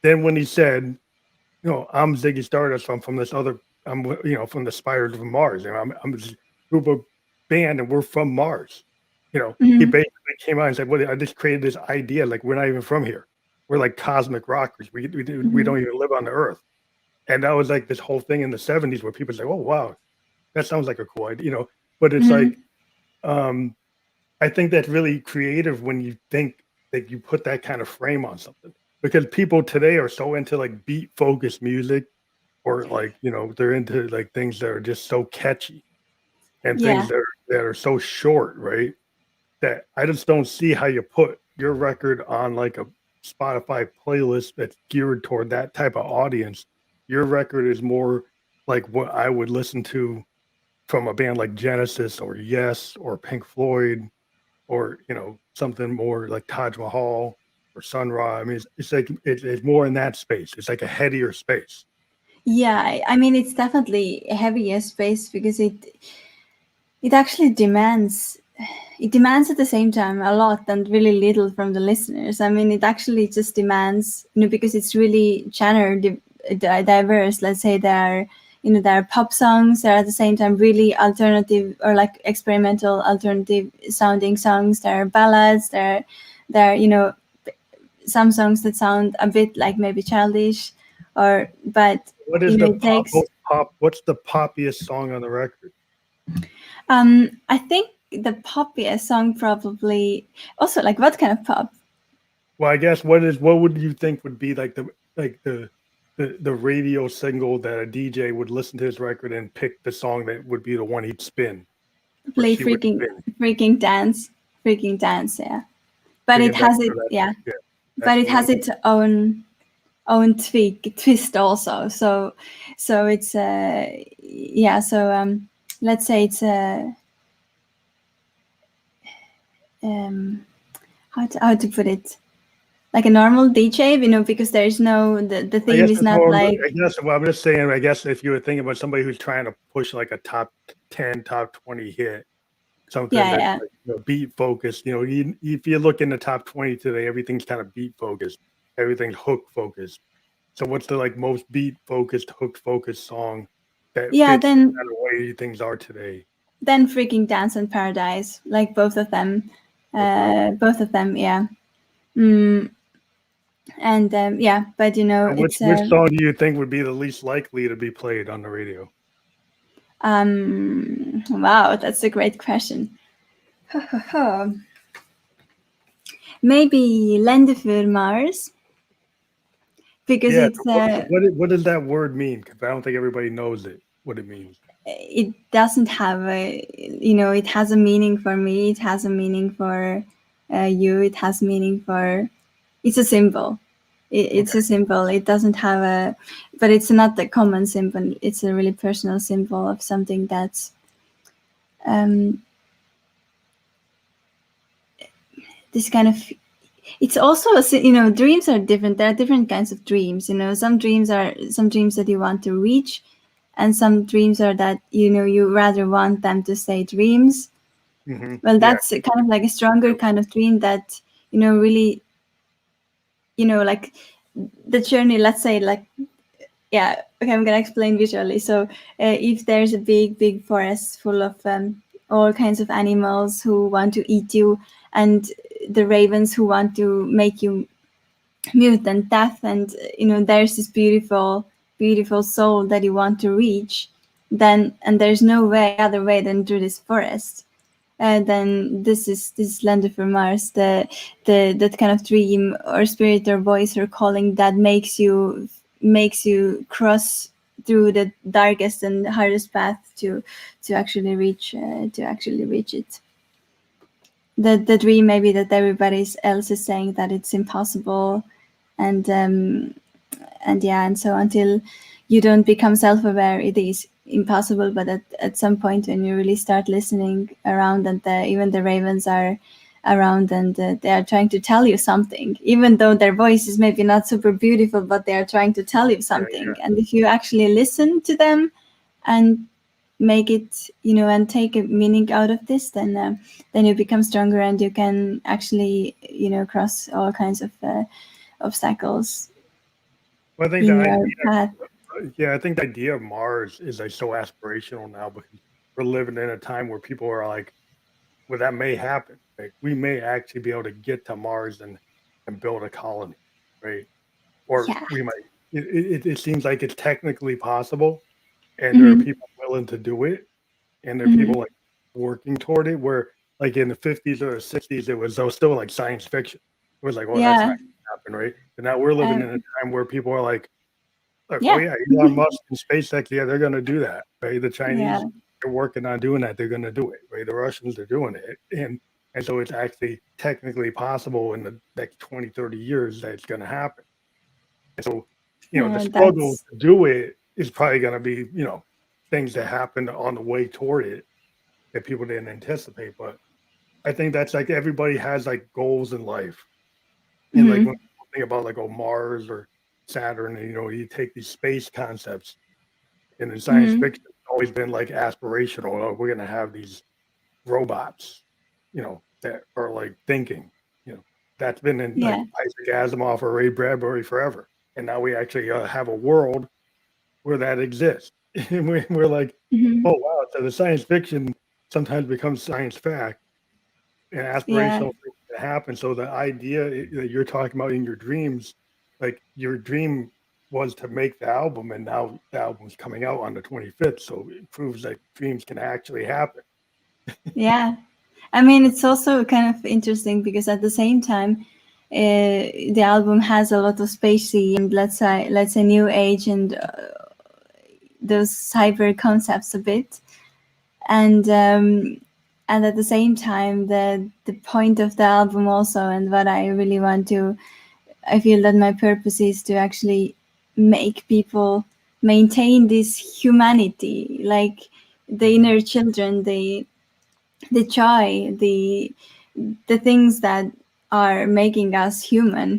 Speaker 1: Then when he said, I'm Ziggy Stardust, I'm from this other, I'm from the Spiders from Mars, I'm this group of band, and we're from Mars. He basically came out and said, "Well, I just created this idea, like we're not even from here. We're like cosmic rockers. We don't even live on the Earth." And that was like this whole thing in the '70s where people say, "Oh wow, that sounds like a cool idea," But it's like, I think that's really creative when you think that you put that kind of frame on something, because people today are so into like beat focused music, or like, they're into like things that are just so catchy and
Speaker 2: yeah.
Speaker 1: things that are so short, right? That I just don't see how you put your record on like a Spotify playlist that's geared toward that type of audience. Your record is more like what I would listen to from a band like Genesis or Yes or Pink Floyd, or something more like Taj Mahal or Sun Ra. I mean, it's like it's more in that space. It's like a headier space.
Speaker 2: Yeah, I mean, it's definitely a heavier space because it actually demands at the same time a lot and really little from the listeners. I mean, it actually just demands, because it's really genre diverse. Let's say there are pop songs. There are at the same time really alternative or like experimental alternative sounding songs. There are ballads. There are some songs that sound a bit like maybe childish, but
Speaker 1: What is the
Speaker 2: it takes.
Speaker 1: What's the poppiest song on the record?
Speaker 2: I think the poppiest song probably also, like, what kind of pop?
Speaker 1: Well, I guess what would you think would be like the radio single that a DJ would listen to his record and pick the song that would be the one he'd spin, or
Speaker 2: Play
Speaker 1: she would
Speaker 2: freaking
Speaker 1: spin?
Speaker 2: freaking dance, yeah. But it
Speaker 1: Freaking Dance,
Speaker 2: has it,
Speaker 1: so
Speaker 2: yeah.
Speaker 1: yeah,
Speaker 2: But
Speaker 1: that's
Speaker 2: it
Speaker 1: the one.
Speaker 2: has its own twist also. So it's yeah. So let's say it's how to put it, like a normal DJ, because there is no the
Speaker 1: I
Speaker 2: theme
Speaker 1: guess
Speaker 2: is
Speaker 1: it's
Speaker 2: not
Speaker 1: more.
Speaker 2: like.
Speaker 1: I guess. Well, I'm just saying. I guess if you were thinking about somebody who's trying to push like a top 10, top 20 hit, something
Speaker 2: Yeah,
Speaker 1: that's
Speaker 2: yeah.
Speaker 1: like, beat focused. If you look in the top 20 today, everything's kind of beat focused. Everything's hook focused. So what's the like most beat focused, hook focused song that
Speaker 2: Yeah,
Speaker 1: fits the
Speaker 2: then
Speaker 1: kind of way things are today?
Speaker 2: freaking Dance in Paradise, like both of them.
Speaker 1: Okay.
Speaker 2: Yeah. And yeah, but
Speaker 1: And
Speaker 2: it's
Speaker 1: which song do you think would be the least likely to be played on the radio?
Speaker 2: wow, that's a great question. Maybe Länder für Mars, because
Speaker 1: Yeah.
Speaker 2: it's
Speaker 1: What does that word mean? Because I don't think everybody knows what it means.
Speaker 2: it doesn't have a, it has a meaning for me, it has a meaning for you, it has meaning for, it's a symbol. It's
Speaker 1: Okay.
Speaker 2: a symbol. It doesn't have a, but it's not the common symbol. It's a really personal symbol of something that's this kind of, it's also dreams are different. There are different kinds of dreams. Some dreams that you want to reach, and some dreams are that you rather want them to stay dreams. Well,
Speaker 1: Yeah.
Speaker 2: that's kind of like a stronger kind of dream that really, like the journey, let's say, like, yeah, okay, I'm gonna explain visually. So if there's a big forest full of all kinds of animals who want to eat you, and the ravens who want to make you mute and deaf, and there's this beautiful soul that you want to reach, then, and there's no other way than through this forest, then this Lander for Mars, the that kind of dream or spirit or voice or calling that makes you cross through the darkest and hardest path to actually reach it. The dream maybe that everybody else is saying that it's impossible, and yeah, and so until you don't become self-aware, it is impossible. But at some point, when you really start listening around, and even the ravens are around, and they are trying to tell you something, even though their voice is maybe not super beautiful, but they are trying to tell you something. And if you actually listen to them and make it, and take a meaning out of this, then you become stronger, and you can actually, cross all kinds of obstacles
Speaker 1: Well, I think
Speaker 2: in your path.
Speaker 1: I think the idea of Mars is like so aspirational now because we're living in a time where people are like, well, that may happen. Like we may actually be able to get to Mars and build a colony, right? Or
Speaker 2: Yeah.
Speaker 1: we might. It seems like it's technically possible, and there are
Speaker 2: Mm-hmm.
Speaker 1: people willing to do it, and there are
Speaker 2: Mm-hmm.
Speaker 1: people like working toward it. Where like in the 50s or the 60s, it was still like science fiction. It was like, oh, that's
Speaker 2: Yeah.
Speaker 1: not gonna happen, right? And now we're living in a time where people are like, oh
Speaker 2: Yeah.
Speaker 1: yeah, Elon Musk and SpaceX, yeah, they're going to do that, right? The
Speaker 2: Yeah.
Speaker 1: Chinese are working on doing that; they're going to do it, right? The Russians are doing it, and so it's actually technically possible in the next 20, 30 years that it's going to happen. And so, the struggle
Speaker 2: That's
Speaker 1: to do it is probably going to be, things that happen on the way toward it that people didn't anticipate. But I think that's like everybody has like goals in life, and like when
Speaker 2: mm-hmm.
Speaker 1: people think about like Mars or Saturn, you take these space concepts. And in science
Speaker 2: Mm-hmm.
Speaker 1: fiction, it's always been like aspirational. Oh, we're going to have these robots, that are like thinking. That's been in like
Speaker 2: Yeah.
Speaker 1: Isaac Asimov or Ray Bradbury forever. And now we actually have a world where that exists. And we're like,
Speaker 2: Mm-hmm.
Speaker 1: oh, wow. So the science fiction sometimes becomes science fact and
Speaker 2: Yeah.
Speaker 1: aspirational things that happen. So the idea that you're talking about in your dreams, like your dream was to make the album, and now the album's coming out on the 25th. So it proves that dreams can actually happen.
Speaker 2: Yeah. I mean, it's also kind of interesting because at the same time, the album has a lot of spacey and let's say new age and those cyber concepts a bit, and at the same time, the point of the album also, and what I really want to, I feel that my purpose is to actually make people maintain this humanity, like the inner children, the joy, the things that are making us human,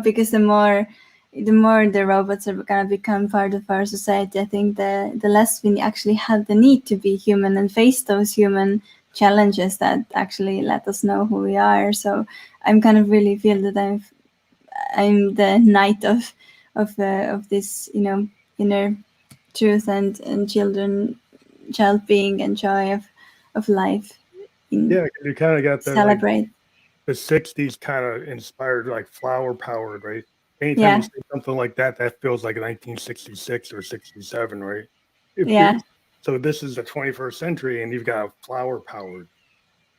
Speaker 2: because the more the robots are gonna become part of our society, I think the less we actually have the need to be human and face those human challenges that actually let us know who we are. So I'm kind of really feel that I'm the knight of this, inner truth and child being and joy of life. In
Speaker 1: Yeah, you kind of got that like
Speaker 2: celebrate.
Speaker 1: the 60s kind of inspired, like flower powered, right? Anytime you
Speaker 2: Yeah,
Speaker 1: say something like that, that feels like 1966 or 67, right? It
Speaker 2: yeah,
Speaker 1: feels so. This is the 21st century, and you've got flower powered.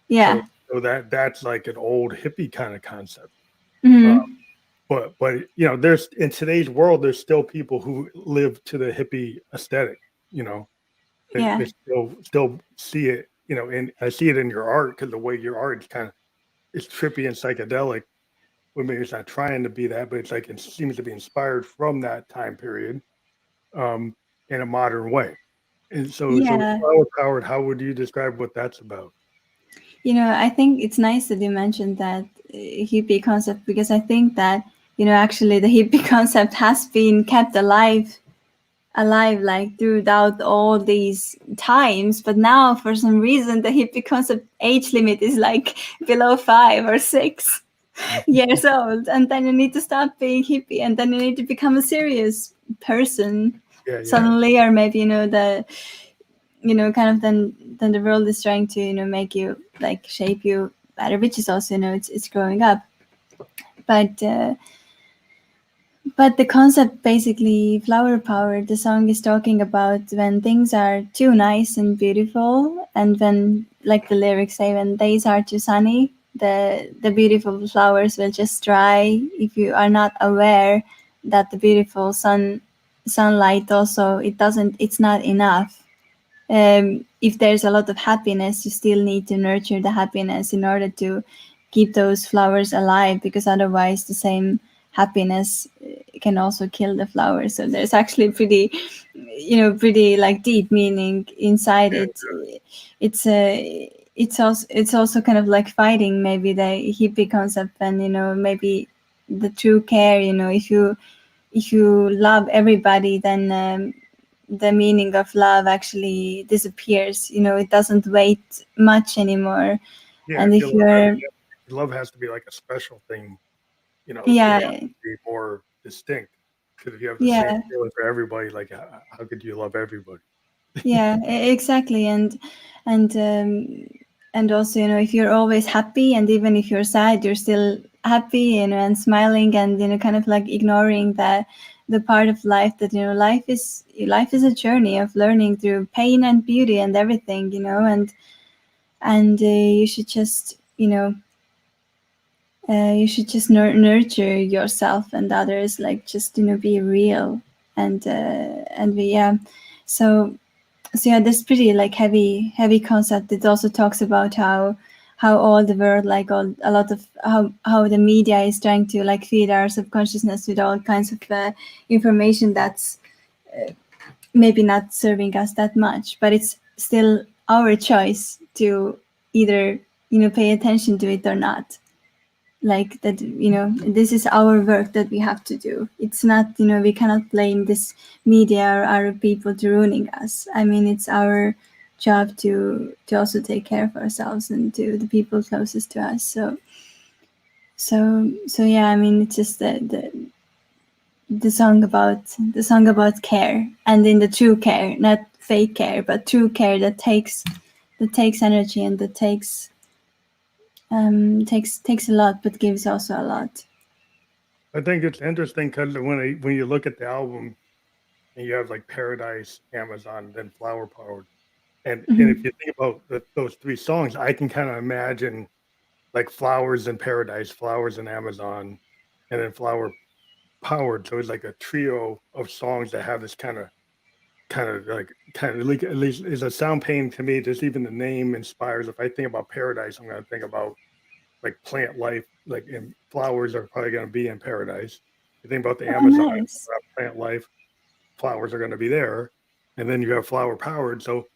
Speaker 2: yeah,
Speaker 1: So So that's like an old hippie kind of concept.
Speaker 2: Mm-hmm.
Speaker 1: But there's in today's world, there's still people who live to the hippie aesthetic. You know, they
Speaker 2: Yeah.
Speaker 1: still see it. And I see it in your art because the way your art is kind of it's trippy and psychedelic. Well, maybe it's not trying to be that, but it's like it seems to be inspired from that time period, um, in a modern way. And so
Speaker 2: Yeah.
Speaker 1: flower powered. How would you describe what that's about?
Speaker 2: I think it's nice that you mentioned that hippie concept, because I think that, actually the hippie concept has been kept alive like throughout all these times, but now for some reason the hippie concept age limit is like below 5 or 6 years old, and then you need to stop being hippie, and then you need to become a serious person
Speaker 1: Yeah, yeah,
Speaker 2: suddenly, or maybe kind of then the world is trying to make you like shape you better, which is also it's growing up, but the concept, basically, flower power, the song is talking about when things are too nice and beautiful, and when, like the lyrics say, when days are too sunny, the beautiful flowers will just dry if you are not aware that the beautiful sunlight also, it's not enough. If there's a lot of happiness, you still need to nurture the happiness in order to keep those flowers alive, because otherwise the same happiness can also kill the flowers. So there's actually pretty like deep meaning inside
Speaker 1: yeah,
Speaker 2: it. It's also kind of like fighting maybe the hippie concept, and maybe the true care. If you love everybody, then the meaning of love actually disappears. It doesn't weight much anymore.
Speaker 1: yeah.
Speaker 2: And if you're,
Speaker 1: Love has to be like a special thing. It has
Speaker 2: yeah,
Speaker 1: to be more distinct. Because if you have the same
Speaker 2: yeah,
Speaker 1: feeling for everybody, like how could you love everybody?
Speaker 2: yeah, exactly. And also, if you're always happy, and even if you're sad, you're still happy, and smiling, and kind of like ignoring the part of life that life is a journey of learning through pain and beauty and everything, and you should just nurture yourself and others, like just be real, and yeah. So yeah, this pretty like heavy concept. It also talks about how all the world, like a lot of how the media is trying to like feed our subconsciousness with all kinds of information that's maybe not serving us that much, but it's still our choice to either pay attention to it or not. Like that, this is our work that we have to do. It's not, we cannot blame this media or other people to ruining us. I mean, it's our job to also take care of ourselves and to the people closest to us. So yeah, I mean, it's just the song about care, and in the true care, not fake care, but true care that takes energy, and that takes a lot, but gives also a lot.
Speaker 1: I think it's interesting because when you look at the album and you have like Paradise, Amazon, then Flower Powered, and if
Speaker 2: Mhm.
Speaker 1: you think about those three songs, I can kind of imagine like Flowers in Paradise, Flowers in Amazon, and then Flower Powered. So it's like a trio of songs that have this kind of like at least is a sound pain to me. Just even the name inspires. If I think about Paradise, I'm going to think about like plant life, like and flowers are probably going to be in paradise. You think about the
Speaker 2: Oh,
Speaker 1: Amazon,
Speaker 2: nice.
Speaker 1: plant life, flowers are going to be there, and then you have flower powered. So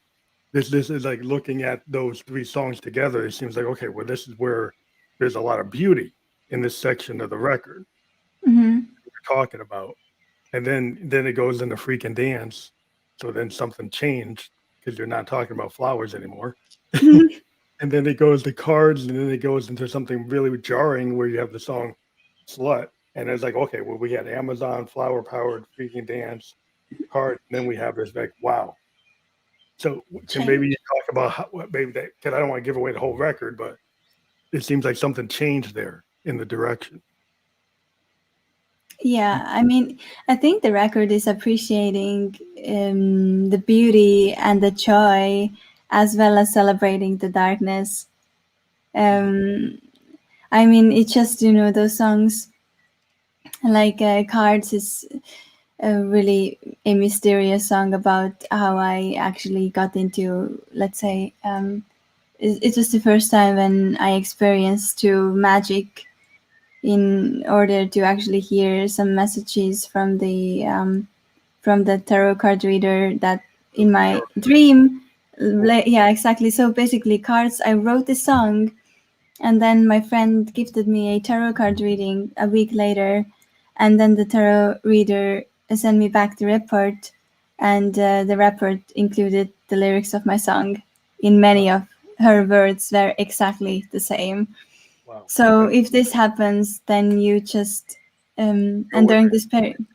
Speaker 1: this is like looking at those three songs together. It seems like okay, well, this is where there's a lot of beauty in this section of the record
Speaker 2: Hmm.
Speaker 1: we're talking about, and then it goes into freaking dance. So then something changed because you're not talking about flowers anymore. And then it goes to cards, and then it goes into something really jarring where you have the song "Slut," and it's like, okay, well, we had Amazon, flower powered, freaking dance, card, and then we have this like, wow. So can maybe you
Speaker 2: Change.
Speaker 1: talk about what maybe that? Because I don't want to give away the whole record, but it seems like something changed there in the direction.
Speaker 2: Yeah, I mean, I think the record is appreciating the beauty and the joy, as well as celebrating the darkness. I mean, it's just, you know, those songs like Cards is really a mysterious song about how I actually got into, let's say, it was the first time when I experienced to magic in order to actually hear some messages from the tarot card reader that in my dream. Yeah, exactly. So basically, cards. I wrote the song, and then my friend gifted me a tarot card reading a week later, and then the tarot reader sent me back the report, and the report included the lyrics of my song. In many of her words were exactly the same.
Speaker 1: Wow.
Speaker 2: So
Speaker 1: That,
Speaker 2: if this happens, then you just
Speaker 1: go
Speaker 2: and
Speaker 1: with
Speaker 2: during
Speaker 1: it.
Speaker 2: this period,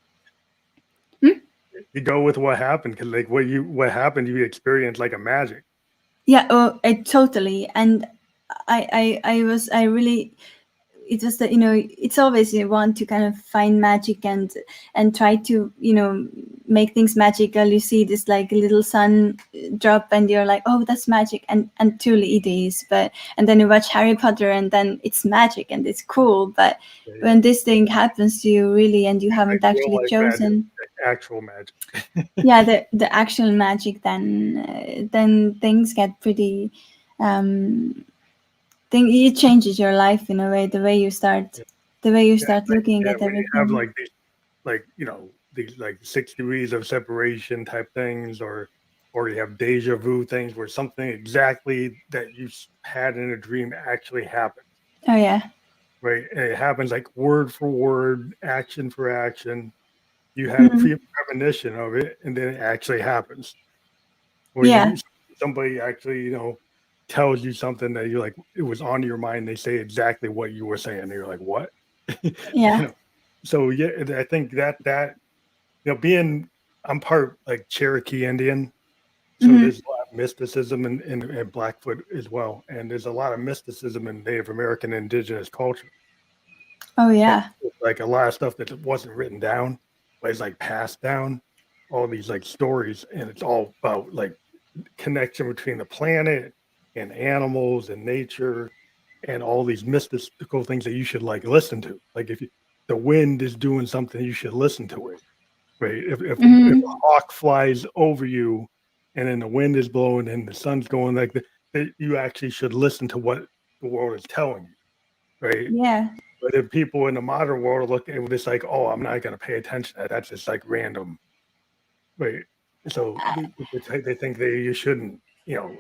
Speaker 1: You go with what happened because like what happened, you experienced like a magic.
Speaker 2: yeah, oh, totally. And I really, it was that, you know, it's always you want to kind of find magic and try to, you know, make things magical. You see this like little sun drop and you're like, oh, that's magic, and truly it is. But and then you watch Harry Potter and then it's magic and it's cool. But
Speaker 1: Yeah, yeah.
Speaker 2: when this thing happens to you really and you
Speaker 1: Like
Speaker 2: haven't
Speaker 1: real
Speaker 2: actually
Speaker 1: life magic,
Speaker 2: chosen,
Speaker 1: like actual magic.
Speaker 2: yeah, the actual magic, then things get pretty thing it changes your life in a way,
Speaker 1: Yeah,
Speaker 2: the way you
Speaker 1: yeah,
Speaker 2: start
Speaker 1: like,
Speaker 2: looking
Speaker 1: yeah.
Speaker 2: at
Speaker 1: When you have
Speaker 2: everything.
Speaker 1: like these, like these like 6 degrees of separation type things, or you have deja vu things where something exactly that you had in a dream actually happened,
Speaker 2: Oh yeah.
Speaker 1: right? And it happens like word for word, action for action. You had a
Speaker 2: Mhm.
Speaker 1: premonition of it, and then it actually happens. Or
Speaker 2: Yeah,
Speaker 1: somebody actually, tells you something that you're like, it was on your mind. They say exactly what you were saying. And you're like, what? you
Speaker 2: yeah.
Speaker 1: know. So yeah, I think that being I'm part like Cherokee Indian, so
Speaker 2: Hmm.
Speaker 1: there's a lot of mysticism in Blackfoot as well, and there's a lot of mysticism in Native American indigenous culture.
Speaker 2: Oh
Speaker 1: And
Speaker 2: yeah.
Speaker 1: like a lot of stuff that wasn't written down, but it's like passed down. All these like stories, and it's all about like connection between the planet and animals and nature and all these mystical things that you should like listen to. Like if the wind is doing something, you should listen to it. Right? If a
Speaker 2: Hmm.
Speaker 1: hawk flies over you, and then the wind is blowing and the sun's going like you actually should listen to what the world is telling you. Right?
Speaker 2: Yeah.
Speaker 1: But if people in the modern world look at this like, oh, I'm not going to pay attention to that. That's just like random. Right. So they think that you shouldn't,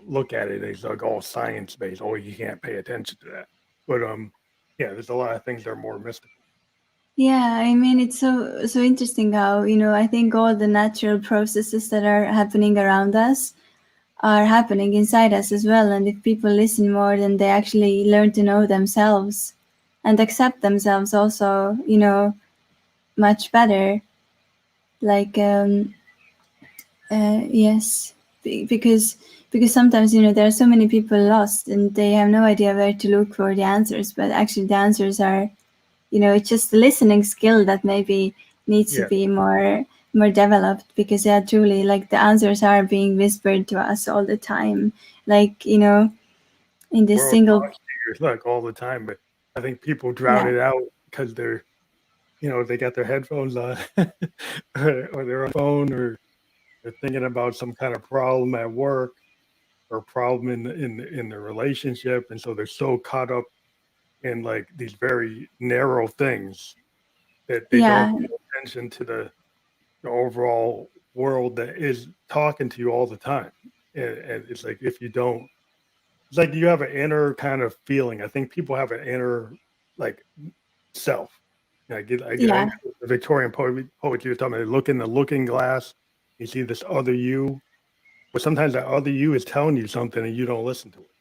Speaker 1: look at it as like all science based. Oh, you can't pay attention to that. But yeah, there's a lot of things that are more mystical.
Speaker 2: Yeah, I mean, it's so interesting how, you know, I think all the natural processes that are happening around us are happening inside us as well. And if people listen more, then they actually learn to know themselves and accept themselves also, you know, much better. Like yes, because sometimes, you know, there are so many people lost and they have no idea where to look for the answers. But actually, the answers are, you know, it's just the listening skill that maybe needs to
Speaker 1: Yeah,
Speaker 2: be more developed. Because yeah, truly, like the answers are being whispered to us all the time. Like, you know, in this
Speaker 1: world
Speaker 2: single,
Speaker 1: talks to you like all the time, but I think people drown
Speaker 2: yeah,
Speaker 1: it out because they're, they got their headphones on, or they're on phone, or they're thinking about some kind of problem at work or problem in the relationship, and so they're so caught up in like these very narrow things that they don't
Speaker 2: yeah,
Speaker 1: pay attention to the overall world that is talking to you all the time. And it's like if you don't, it's like you have an inner kind of feeling. I think people have an inner like self. I
Speaker 2: yeah,
Speaker 1: know the Victorian poetry was talking about, look in the looking glass, you see this other you, but sometimes that other you is telling you something and you don't listen to it,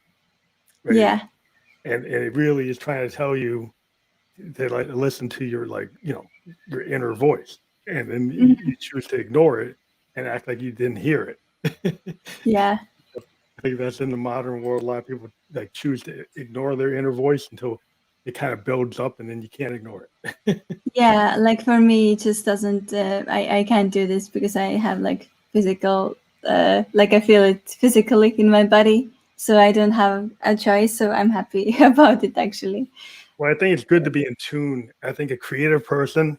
Speaker 1: right?
Speaker 2: yeah,
Speaker 1: And it really is trying to tell you to like listen to your like your inner voice, and then
Speaker 2: mhm,
Speaker 1: you choose to ignore it and act like you didn't hear it.
Speaker 2: yeah.
Speaker 1: I think that's in the modern world. A lot of people like choose to ignore their inner voice until it kind of builds up, and then you can't ignore it.
Speaker 2: Yeah, like for me, it just doesn't. I can't do this because I have like physical, like I feel it physically in my body. so I don't have a choice. So I'm happy about it, actually.
Speaker 1: Well, I think it's good to be in tune. I think a creative person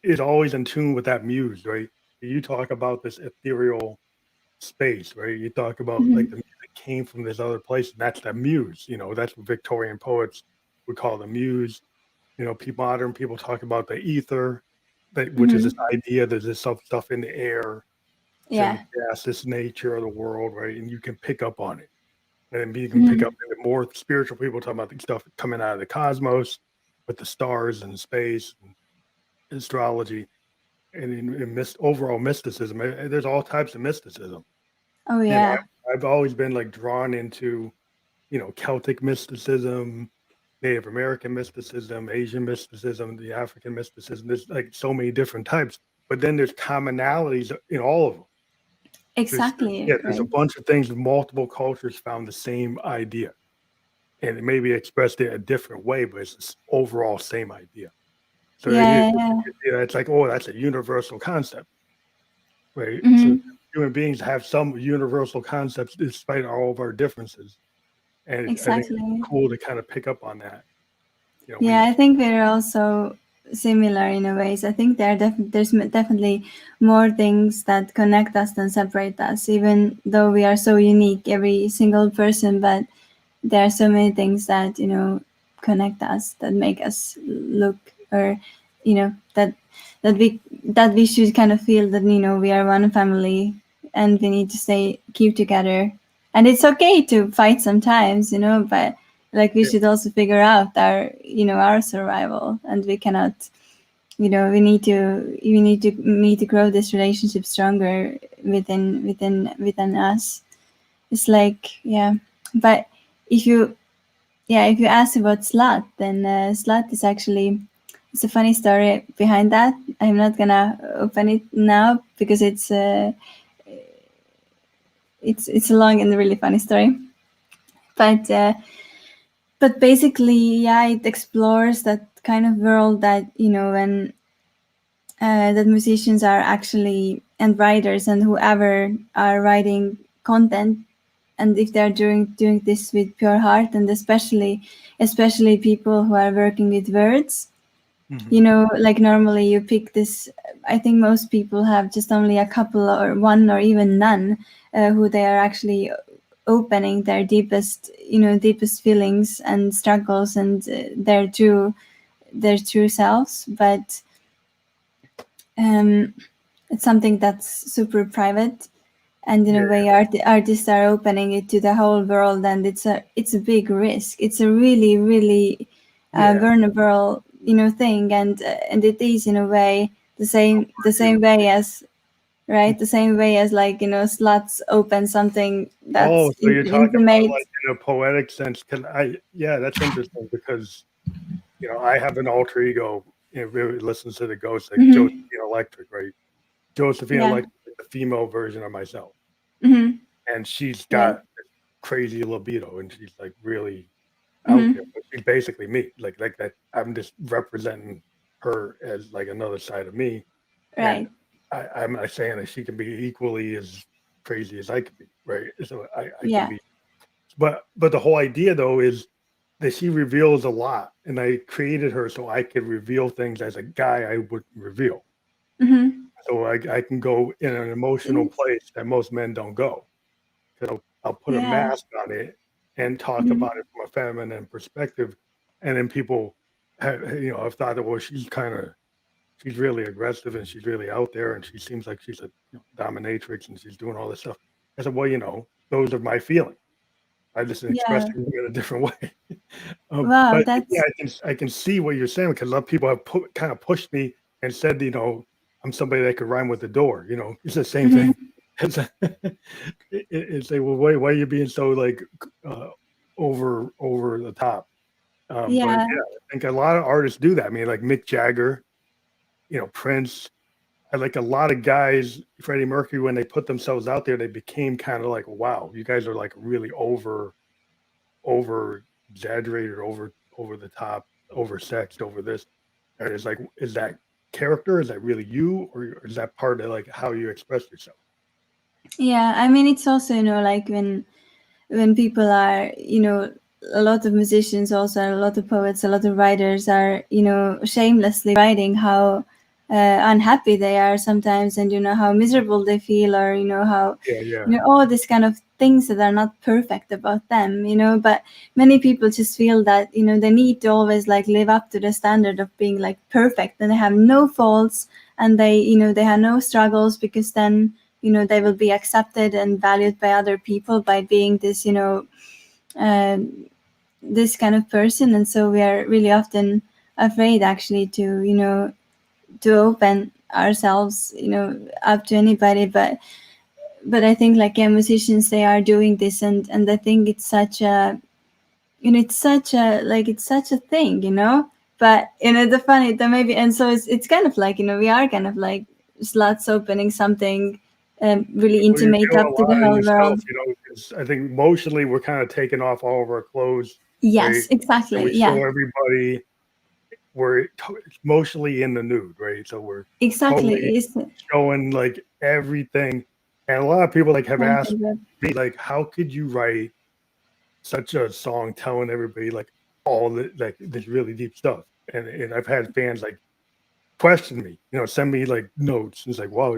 Speaker 1: is always in tune with that muse, right? You talk about this ethereal space, right? You talk about like the
Speaker 2: Hmm.
Speaker 1: music came from this other place, and that's the muse. That's what Victorian poets would call the muse. Modern people talk about the ether, which is this
Speaker 2: Hmm.
Speaker 1: idea that there's some stuff in the air,
Speaker 2: Yeah.
Speaker 1: this nature of the world, right? And you can pick up on it. And you can pick up
Speaker 2: Hmm.
Speaker 1: more spiritual people talking about the stuff coming out of the cosmos with the stars and space and astrology and in overall mysticism. There's all types of mysticism.
Speaker 2: Oh yeah.
Speaker 1: I've always been like drawn into, Celtic mysticism, Native American mysticism, Asian mysticism, the African mysticism. There's like so many different types, but then there's commonalities in all of them.
Speaker 2: Exactly.
Speaker 1: There's a
Speaker 2: Right.
Speaker 1: bunch of things. Multiple cultures found the same idea, and it maybe expressed it a different way, but it's this overall same idea. So
Speaker 2: Yeah. Yeah.
Speaker 1: it's like, oh, that's a universal concept, right?
Speaker 2: Yeah.
Speaker 1: So
Speaker 2: Hmm.
Speaker 1: human beings have some universal concepts despite all of our differences, and I think it's
Speaker 2: Exactly.
Speaker 1: cool to kind of pick up on that.
Speaker 2: Yeah,
Speaker 1: We
Speaker 2: I think we're also similar in a ways. I think definitely more things that connect us than separate us, even though we are so unique, every single person. But there are so many things that connect us, that make us look, or that we should kind of feel that we are one family, and we need to keep together. And it's okay to fight sometimes, but like we
Speaker 1: yeah,
Speaker 2: should also figure out our survival, and we cannot, we need to grow this relationship stronger within us. It's like, yeah. But if you if you ask about Slut, then Slut is actually, it's a funny story behind that. I'm not gonna open it now because it's a long and really funny story. But basically, yeah, it explores that kind of world that when that musicians are actually, and writers and whoever are writing content, and if they're doing this with pure heart, and especially people who are working with words,
Speaker 1: hmm
Speaker 2: like normally you pick this. I think most people have just only a couple or one or even none, who they are actually opening their deepest feelings and struggles, and their true selves. But um it's something that's super private, and in a
Speaker 1: yeah,
Speaker 2: way artists are opening it to the whole world, and it's a big risk. It's a really really
Speaker 1: yeah.
Speaker 2: vulnerable thing, and it is in a way the same
Speaker 1: You.
Speaker 2: way as, right, the same way as, like, sluts open something
Speaker 1: Oh,
Speaker 2: that's
Speaker 1: so you're talking about
Speaker 2: intimate.
Speaker 1: like in a poetic sense? Yeah, that's interesting because I have an alter ego. Really listens to the ghosts like
Speaker 2: Hmm.
Speaker 1: Josephine Electric, right? Josephine
Speaker 2: Yeah.
Speaker 1: Electric is the female version of myself,
Speaker 2: Hmm.
Speaker 1: and she's
Speaker 2: Right.
Speaker 1: got crazy libido, and she's like really out there.
Speaker 2: Hmm.
Speaker 1: But she's basically me, like that. I'm just representing her as like another side of me, and
Speaker 2: Right.
Speaker 1: I'm not saying that she can be equally as crazy as I could be, right? So I can
Speaker 2: Yeah.
Speaker 1: be, but the whole idea though is that she reveals a lot, and I created her so I could reveal things as a guy I would reveal.
Speaker 2: Hmm.
Speaker 1: So I can go in an emotional place that most men don't go. So I'll put a
Speaker 2: Yeah.
Speaker 1: mask on it and talk about
Speaker 2: Hmm.
Speaker 1: it from a feminine perspective, and then people, have thought that, well, she's really aggressive and she's really out there and she seems like she's a dominatrix and she's doing all this stuff. I said, well, those are my feelings. I just
Speaker 2: Yeah.
Speaker 1: expressing them in a different way.
Speaker 2: Wow,
Speaker 1: But yeah,
Speaker 2: that's.
Speaker 1: I can see what you're saying because a lot of people have kind of pushed me and said, I'm somebody that could rhyme with the door. It's the same thing.
Speaker 2: Hmm.
Speaker 1: It's, say, well, why are you being so like uh, over the top? But
Speaker 2: Yeah.
Speaker 1: yeah, I think a lot of artists do that. I mean, like Mick Jagger, Prince. I like a lot of guys, Freddie Mercury, when they put themselves out there, they became kind of like, wow, you guys are like really over exaggerated, over the top, over sexed, over this. And it's like, is that character? Is that really you, or is that part of like how you express yourself?
Speaker 2: Yeah, I mean, it's also, like, when people are, a lot of musicians also, a lot of poets, a lot of writers are, shamelessly writing how unhappy they are sometimes, and how miserable they feel, or how
Speaker 1: Yeah.
Speaker 2: all these kind of things that are not perfect about them, but many people just feel that they need to always like live up to the standard of being like perfect, and they have no faults, and they have no struggles, because then they will be accepted and valued by other people by being this um, this kind of person. And so we are really often afraid actually to to open ourselves up to anybody. But I think like, yeah, musicians, they are doing this, and I think it's such a it's such a it's such a thing, but the funny that maybe, and so it's kind of like, we are kind of like sluts opening something really
Speaker 1: Well, you're
Speaker 2: intimate
Speaker 1: doing a
Speaker 2: up to the
Speaker 1: lot in
Speaker 2: whole
Speaker 1: yourself,
Speaker 2: world.
Speaker 1: 'cause I think emotionally we're kind of taking off all of our clothes, right?
Speaker 2: Yes,
Speaker 1: And we
Speaker 2: exactly.
Speaker 1: show
Speaker 2: Yeah,
Speaker 1: everybody we're emotionally in the nude, right? So we're totally
Speaker 2: exactly. It's
Speaker 1: showing like everything. And a lot of people like have asked
Speaker 2: something that.
Speaker 1: me like, how could you write such a song telling everybody like all the like this really deep stuff? And I've had fans like question me, send me like notes. It's like, wow,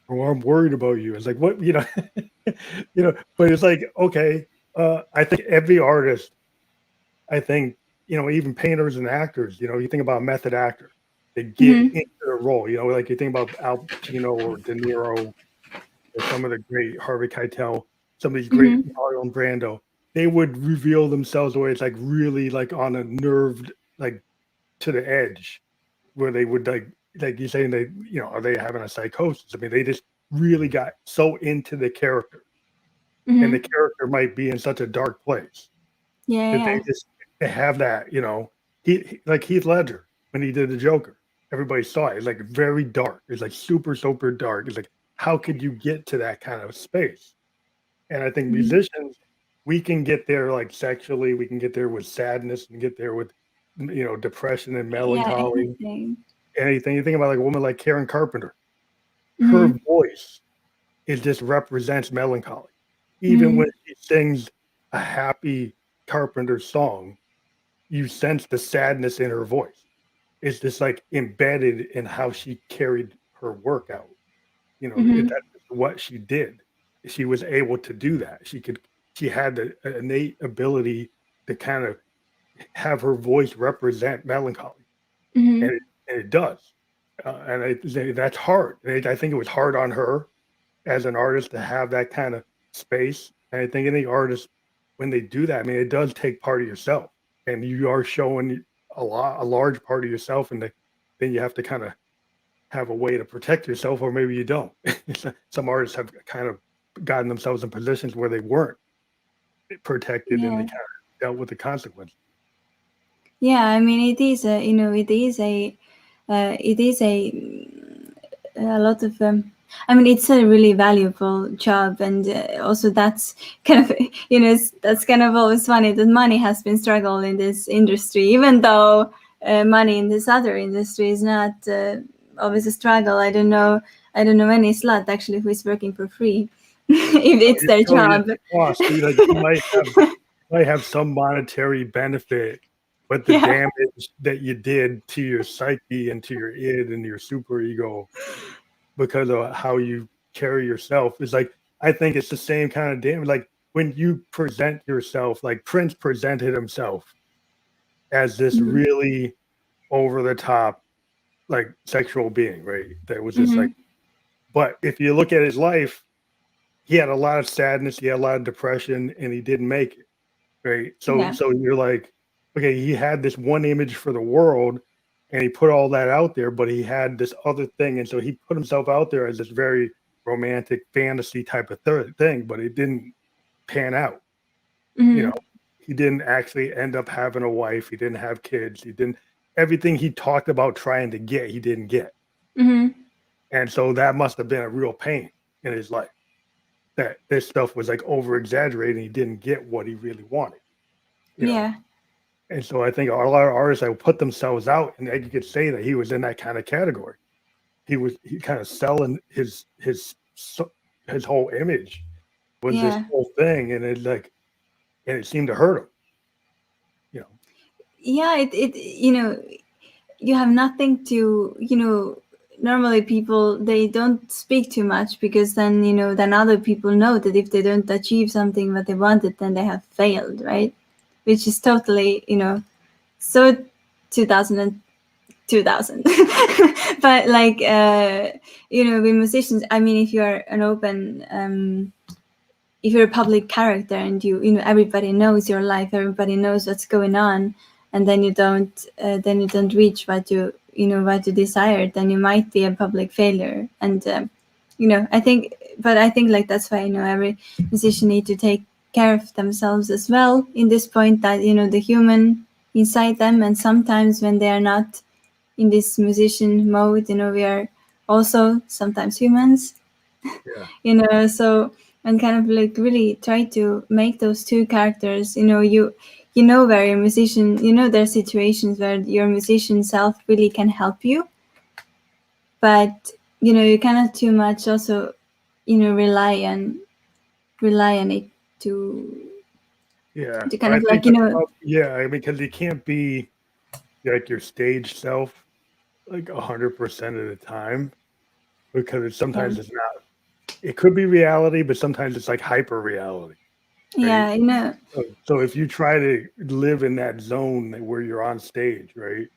Speaker 1: well, I'm worried about you. It's like, what, but it's like, okay, I think every artist, I think, even painters and actors, you think about method actor, they get
Speaker 2: Mhm,
Speaker 1: into the role, like you think about Al Pacino or De Niro or some of the great Harvey Keitel, some of these great
Speaker 2: mhm,
Speaker 1: Marlon Brando, they would reveal themselves where it's like really like on a nerved, like to the edge, where they would like you saying they, are they having a psychosis? I mean, they just really got so into the character, and the
Speaker 2: mhm.
Speaker 1: character might be in such a dark place
Speaker 2: Yeah,
Speaker 1: that
Speaker 2: yeah.
Speaker 1: they have that, like Heath Ledger when he did the Joker. Everybody saw it. It's like very dark. It's like super, super dark. It's like, how could you get to that kind of space? And I think
Speaker 2: Mhm.
Speaker 1: musicians, we can get there like sexually, we can get there with sadness and get there with, depression and
Speaker 2: Yeah,
Speaker 1: melancholy.
Speaker 2: anything.
Speaker 1: Anything you think about like a woman like Karen Carpenter, her
Speaker 2: Mhm,
Speaker 1: voice, it just represents melancholy. Even
Speaker 2: mhm,
Speaker 1: when she sings a happy Carpenter song, you sense the sadness in her voice. It's just like embedded in how she carried her work out.
Speaker 2: mhm,
Speaker 1: That's what she did. She was able to do that. She had the innate ability to kind of have her voice represent melancholy,
Speaker 2: mhm.
Speaker 1: and it does. And that's hard. I think it was hard on her as an artist to have that kind of space. And I think any artist, when they do that, I mean, it does take part of yourself, and you are showing a large part of yourself, and then you have to kind of have a way to protect yourself, or maybe you don't. Some artists have kind of gotten themselves in positions where they weren't protected, and they
Speaker 2: Yeah.
Speaker 1: kind of dealt with the consequences.
Speaker 2: Yeah, I mean, it is a, it is a lot of, I mean, it's a really valuable job, and also that's kind of, that's kind of always funny that money has been struggle in this industry, even though money in this other industry is not always a struggle. I don't know any slut actually who is working for free if
Speaker 1: No,
Speaker 2: it's
Speaker 1: you're
Speaker 2: their
Speaker 1: showing it
Speaker 2: job.
Speaker 1: the cost. Like you might have some monetary benefit, but the
Speaker 2: Yeah.
Speaker 1: damage that you did to your psyche and to your id and your super ego because of how you carry yourself is like, I think it's the same kind of damage. Like when you present yourself, like Prince presented himself as this
Speaker 2: Mhm,
Speaker 1: really over the top, like sexual being, right? That was just like,
Speaker 2: mhm.
Speaker 1: but if you look at his life, he had a lot of sadness, he had a lot of depression, and he didn't make it. Right. So
Speaker 2: Yeah.
Speaker 1: so you're like, okay, he had this one image for the world and he put all that out there, but he had this other thing. And so he put himself out there as this very romantic fantasy type of thing, but it didn't pan out. You know,
Speaker 2: Mhm,
Speaker 1: he didn't actually end up having a wife. He didn't have kids. He didn't, everything he talked about trying to get, he didn't get.
Speaker 2: mhm.
Speaker 1: And so that must have been a real pain in his life, that this stuff was like over exaggerated. He didn't get what he really wanted, you know.
Speaker 2: Yeah.
Speaker 1: And so I think a lot of artists that would put themselves out, and you could say that he was in that kind of category. He kind of selling his whole image was this
Speaker 2: Yeah.
Speaker 1: whole thing, and it's like, and it seemed to hurt him. You know,
Speaker 2: Yeah, it you have nothing to, normally people, they don't speak too much, because then, then other people know that if they don't achieve something what they wanted, then they have failed, right? Which is totally, so 2000 and 2000. But like, with musicians, I mean, if you're an open, if you're a public character, and everybody knows your life, everybody knows what's going on, and then you don't reach what what you desired, then you might be a public failure. And I think like that's why every musician need to take care of themselves as well, in this point, that the human inside them. And sometimes when they are not in this musician mode, we are also sometimes humans. So, and kind of like really try to make those two characters, where your musician, there are situations where your musician self really can help you, but you cannot too much also rely on it
Speaker 1: yeah.
Speaker 2: to
Speaker 1: But
Speaker 2: kind
Speaker 1: I
Speaker 2: of
Speaker 1: think
Speaker 2: like
Speaker 1: yeah, I mean, because you can't be like your stage self like 100% of the time, because
Speaker 2: yeah,
Speaker 1: sometimes it's not. It could be reality, but sometimes it's like hyper reality, right?
Speaker 2: yeah,
Speaker 1: So if you try to live in that zone where you're on stage, right,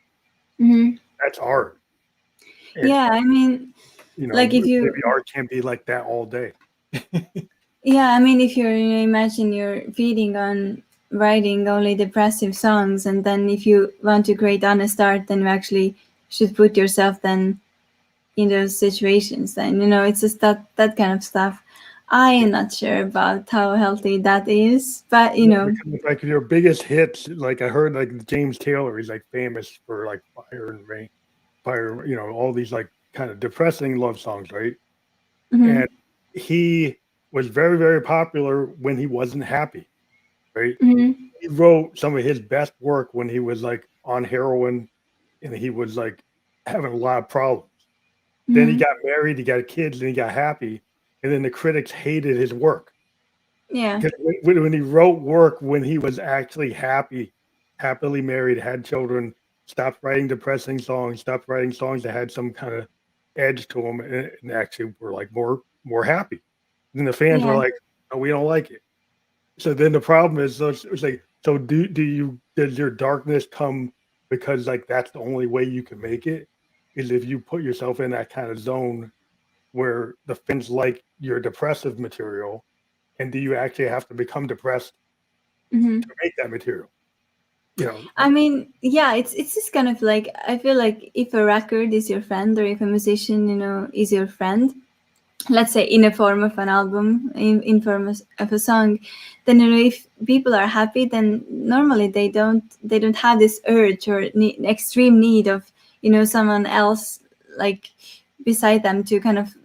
Speaker 2: hmm
Speaker 1: that's art. And
Speaker 2: yeah, I mean, like if
Speaker 1: maybe
Speaker 2: you
Speaker 1: art can't be like that all day.
Speaker 2: Yeah, I mean, if you're, imagine you're feeding on writing only depressive songs, and then if you want to create honest art, then you actually should put yourself then in those situations. Then it's just that kind of stuff. I am not sure about how healthy that is, but
Speaker 1: Yeah, because like your biggest hits, like I heard, like James Taylor, he's like famous for like Fire and Rain, Fire, all these like kind of depressing love songs, right?
Speaker 2: mhm,
Speaker 1: And he was very, very popular when he wasn't happy, right?
Speaker 2: mhm,
Speaker 1: He wrote some of his best work when he was like on heroin and he was like having a lot of problems. Then he
Speaker 2: mhm.
Speaker 1: got married, he got kids, and he got happy. And then the critics hated his work.
Speaker 2: Yeah,
Speaker 1: Because when he wrote work when he was actually happy, happily married, had children, stopped writing depressing songs, stopped writing songs that had some kind of edge to them, and actually were like more happy. Then the fans were
Speaker 2: yeah,
Speaker 1: like, "No, we don't like it." So then the problem is, so it's like, so does your darkness come because like that's the only way you can make it, is if you put yourself in that kind of zone where the fans like your depressive material, and do you actually have to become depressed
Speaker 2: mhm.
Speaker 1: to make that material? You know,
Speaker 2: I mean, yeah, it's just kind of like, I feel like if a record is your friend, or if a musician, is your friend, let's say in a form of an album, in form of a song, then if people are happy, then normally they don't have this urge or extreme need of someone else, like, beside them, to kind of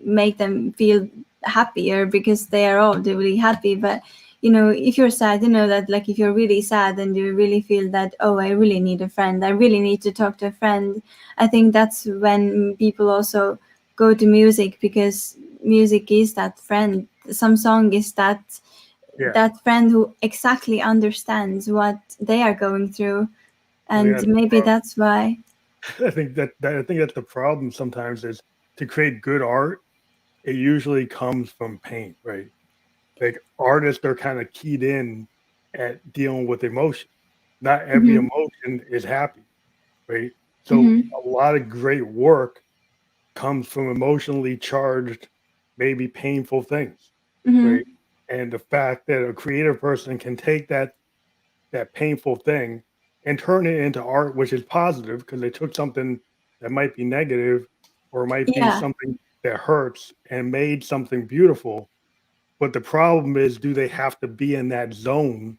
Speaker 2: make them feel happier, because they are all really happy. But if you're sad, that, like, if you're really sad and you really feel that, oh, I really need a friend, I really need to talk to a friend, I think that's when people also go to music, because music is that friend. Some song is
Speaker 1: yeah,
Speaker 2: that friend who exactly understands what they are going through,
Speaker 1: I think
Speaker 2: and
Speaker 1: that's the
Speaker 2: maybe
Speaker 1: problem.
Speaker 2: that's why.
Speaker 1: I think that's the problem sometimes, is to create good art. It usually comes from pain, right? Like artists are kind of keyed in at dealing with emotion. Not every
Speaker 2: Mm-hmm.
Speaker 1: emotion is happy, right? So
Speaker 2: Mm-hmm.
Speaker 1: a lot of great work comes from emotionally charged, maybe painful things,
Speaker 2: Mm-hmm.
Speaker 1: right? And the fact that a creative person can take that painful thing and turn it into art, which is positive because they took something that might be negative or might be
Speaker 2: Yeah,
Speaker 1: something that hurts and made something beautiful. But the problem is, do they have to be in that zone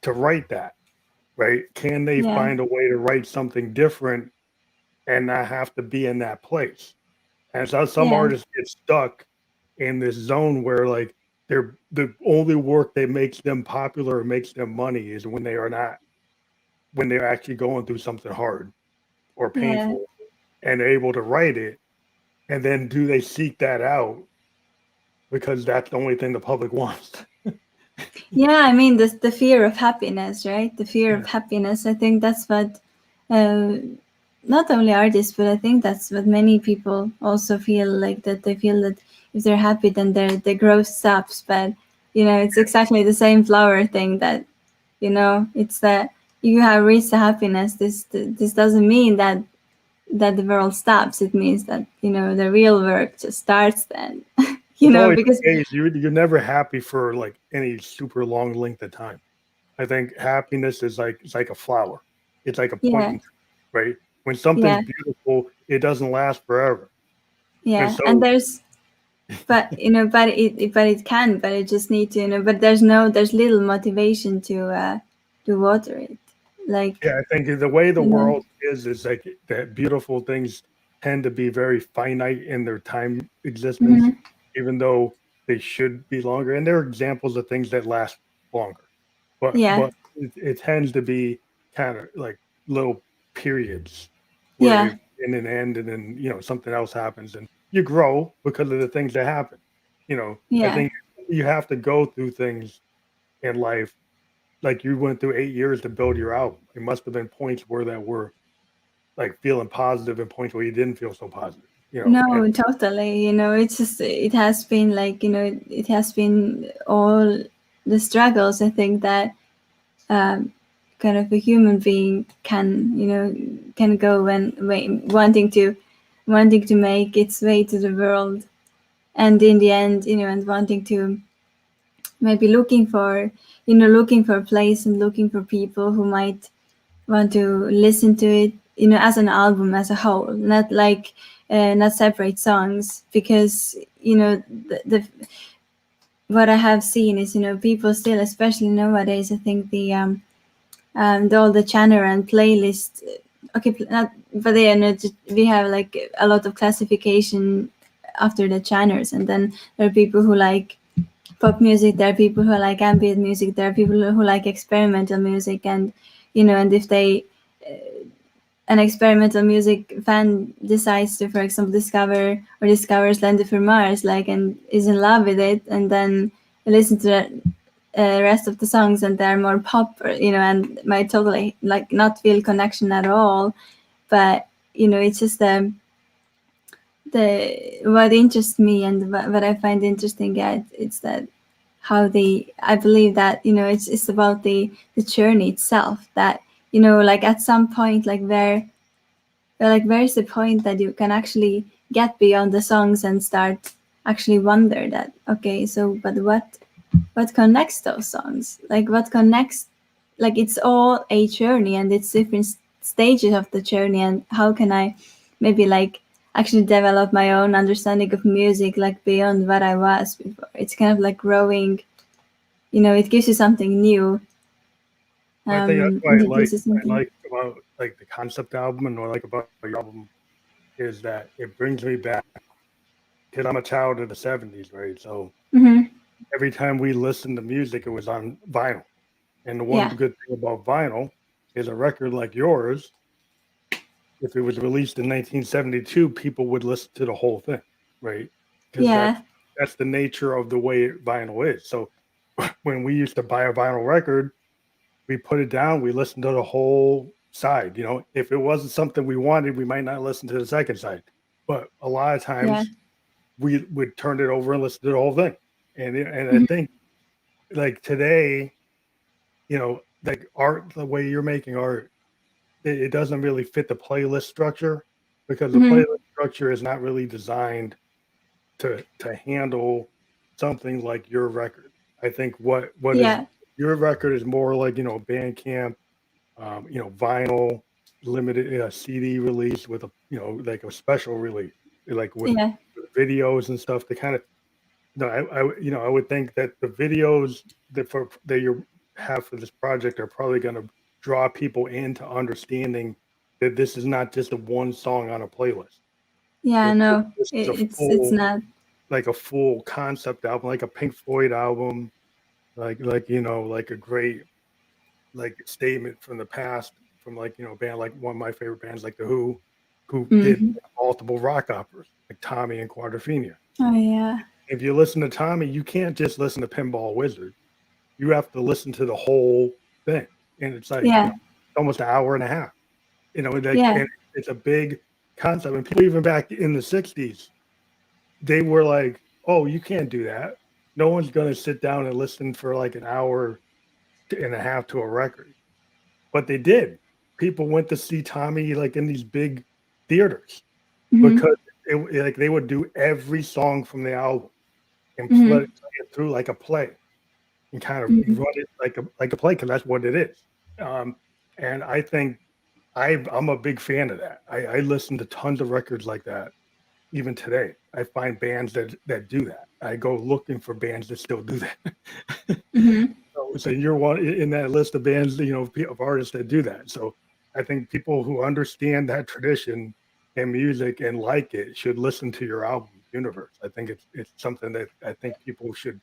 Speaker 1: to write that, right? Can they
Speaker 2: yeah,
Speaker 1: find a way to write something different and not have to be in that place? And so some
Speaker 2: yeah,
Speaker 1: artists get stuck in this zone where like the only work that makes them popular or makes them money is when they are not, when they're actually going through something hard or
Speaker 2: yeah.
Speaker 1: painful and able to write it. And then do they seek that out because that's the only thing the public wants?
Speaker 2: Yeah, I mean the fear of happiness, right? The fear
Speaker 1: Yeah.
Speaker 2: of happiness. I think that's what uh, not only artists, but I think that's what many people also feel like, that they feel that if they're happy, then their growth stops. But it's exactly the same flower thing, that it's that you have reached the happiness. This doesn't mean that the world stops. It means that the real work just starts then.
Speaker 1: It's always
Speaker 2: Because
Speaker 1: the case. You're never happy for like any super long length of time. I think happiness is like it's like a flower. It's like a point
Speaker 2: yeah,
Speaker 1: in time, right? When something's
Speaker 2: yeah,
Speaker 1: beautiful, it doesn't last forever. And
Speaker 2: yeah. And
Speaker 1: so
Speaker 2: there's but but it can, but it just need to, but there's little motivation to water it, like,
Speaker 1: yeah, I think the way the
Speaker 2: you know
Speaker 1: world is like that beautiful things tend to be very finite in their time existence,
Speaker 2: hmm
Speaker 1: even though they should be longer. And there are examples of things that last longer. But
Speaker 2: yeah,
Speaker 1: it tends to be kind of like little periods where
Speaker 2: yeah,
Speaker 1: they in an end and then something else happens and you grow because of the things that happen. I
Speaker 2: yeah.
Speaker 1: think you have to go through things in life like you went through 8 years to build your album. It must have been points where that were like feeling positive and points where you didn't feel so positive. And
Speaker 2: No, totally. It's just, it has been like, it has been all the struggles, I think, that um, kind of a human being can go when wanting to make its way to the world, and in the end, and wanting to maybe looking for a place and looking for people who might want to listen to it, as an album as a whole, not like not separate songs, because the what I have seen is, people still, especially nowadays, I think all the channel and playlist, okay, not, but they are not, we have like a lot of classification after the channels, and then there are people who like pop music, there are people who like ambient music, there are people who like experimental music, and and if they an experimental music fan decides to, for example, discovers Land for Mars, like, and is in love with it, and then listen to the rest of the songs, and they're more pop, and might totally like not feel connection at all. But it's just the what interests me, and what I find interesting, it's that how they I believe that it's about the journey itself, that like at some point, like where's the point that you can actually get beyond the songs and start actually wonder that, okay, so but what connects those songs, like what connects, like it's all a journey, and it's different stages of the journey, and how can I maybe like actually develop my own understanding of music, like beyond what I was before. It's kind of like growing, it gives you something new,
Speaker 1: I think that's why
Speaker 2: and it gives you
Speaker 1: I
Speaker 2: something.
Speaker 1: like about like the concept album and what I like about your album is that it brings me back because I'm a child of the '70s, right? So
Speaker 2: Hmm.
Speaker 1: every time we listened to music, it was on vinyl. And the one
Speaker 2: Yeah,
Speaker 1: good thing about vinyl is a record like yours, if it was released in 1972, people would listen to the whole thing, right? Because
Speaker 2: yeah,
Speaker 1: that's the nature of the way vinyl is. So when we used to buy a vinyl record, we put it down, we listened to the whole side. If it wasn't something we wanted, we might not listen to the second side. But a lot of
Speaker 2: yeah,
Speaker 1: times we would turn it over and listen to the whole thing. And I
Speaker 2: mhm,
Speaker 1: think like today, like art, the way you're making art, it doesn't really fit the playlist structure because the
Speaker 2: mhm,
Speaker 1: playlist structure is not really designed to handle something like your record. I think what is
Speaker 2: yeah,
Speaker 1: your record is more like Bandcamp, vinyl, limited CD release with a like a special release, like
Speaker 2: yeah.
Speaker 1: with videos and stuff to kind of no, I would think that the videos that you have for this project are probably going to draw people into understanding that this is not just a one song on a playlist.
Speaker 2: Yeah, no,
Speaker 1: This is a
Speaker 2: it's
Speaker 1: full
Speaker 2: not.
Speaker 1: like a full concept album, like a Pink Floyd album, like like a great like statement from the past from like a band like one of my favorite bands like the who did
Speaker 2: Mhm.
Speaker 1: multiple rock operas like Tommy and Quadrophenia.
Speaker 2: Oh yeah,
Speaker 1: If you listen to Tommy, you can't just listen to Pinball Wizard. you have to listen to the whole thing, and it's like
Speaker 2: Yeah.
Speaker 1: almost an hour and a half. Like,
Speaker 2: Yeah.
Speaker 1: and it's a big concept. And people even back in the 60s, they were like, "Oh, you can't do that. No one's going to sit down and listen for like an hour and a half to a record." But they did. People went to see Tommy like in these big theaters because like they would do every song from the album and play it through like a play and kind of run it like a play, because that's what it is. And I think I'm a big fan of that. I listen to tons of records like that even today. I find bands that do that. I go looking for bands that still do that. So you're one in that list of bands, of artists that do that. So I think people who understand that tradition and music and like it should listen to your album, Youniverse. I think it's something that I think people should,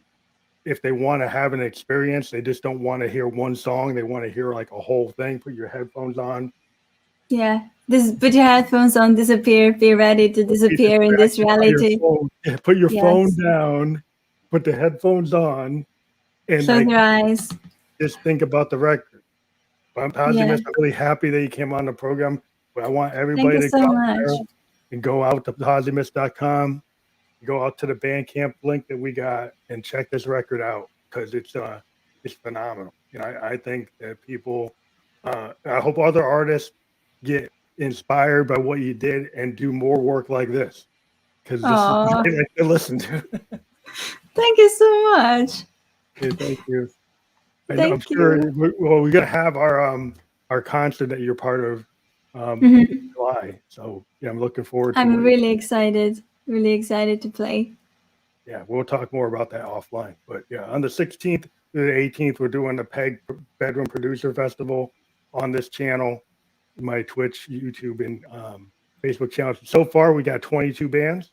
Speaker 1: if they want to have an experience, they just don't want to hear one song. They want to hear like a whole thing. Put your headphones on.
Speaker 2: Yeah. Put your headphones on, disappear, be ready to disappear in this reality.
Speaker 1: Put your phone down, put the headphones on, and
Speaker 2: close your eyes.
Speaker 1: Just think about the record. I'm Possimiste. I'm really happy that you came on the program. But I want everybody to go out there and go out to Possimiste.com, go out to the BandCamp link that we got, and check this record out, because it's phenomenal. I think that people, I hope other artists get inspired by what you did and do more work like this, because this is what I like to listen to.
Speaker 2: Thank you so much.
Speaker 1: Okay, thank you. I'm sure we're gonna have our concert that you're part of in July. So I'm looking forward to it.
Speaker 2: I'm really excited to play.
Speaker 1: Yeah, we'll talk more about that offline. But on the 16th to the 18th, we're doing the PEG Bedroom Producer Festival on this channel, my Twitch, YouTube, and Facebook channels. So far, we got 22 bands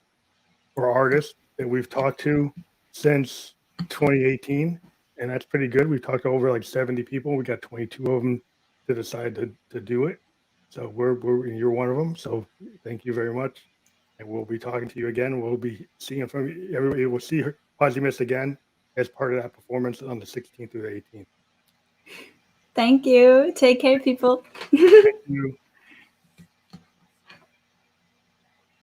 Speaker 1: or artists that we've talked to since 2018. And that's pretty good. We've talked to over like 70 people. We got 22 of them to decide to do it. So you're one of them. So thank you very much. And we'll be talking to you again. We'll be seeing from everybody. We'll see Possimiste again as part of that performance on the 16th through the 18th.
Speaker 2: Thank you. Take care, people.
Speaker 1: Thank you.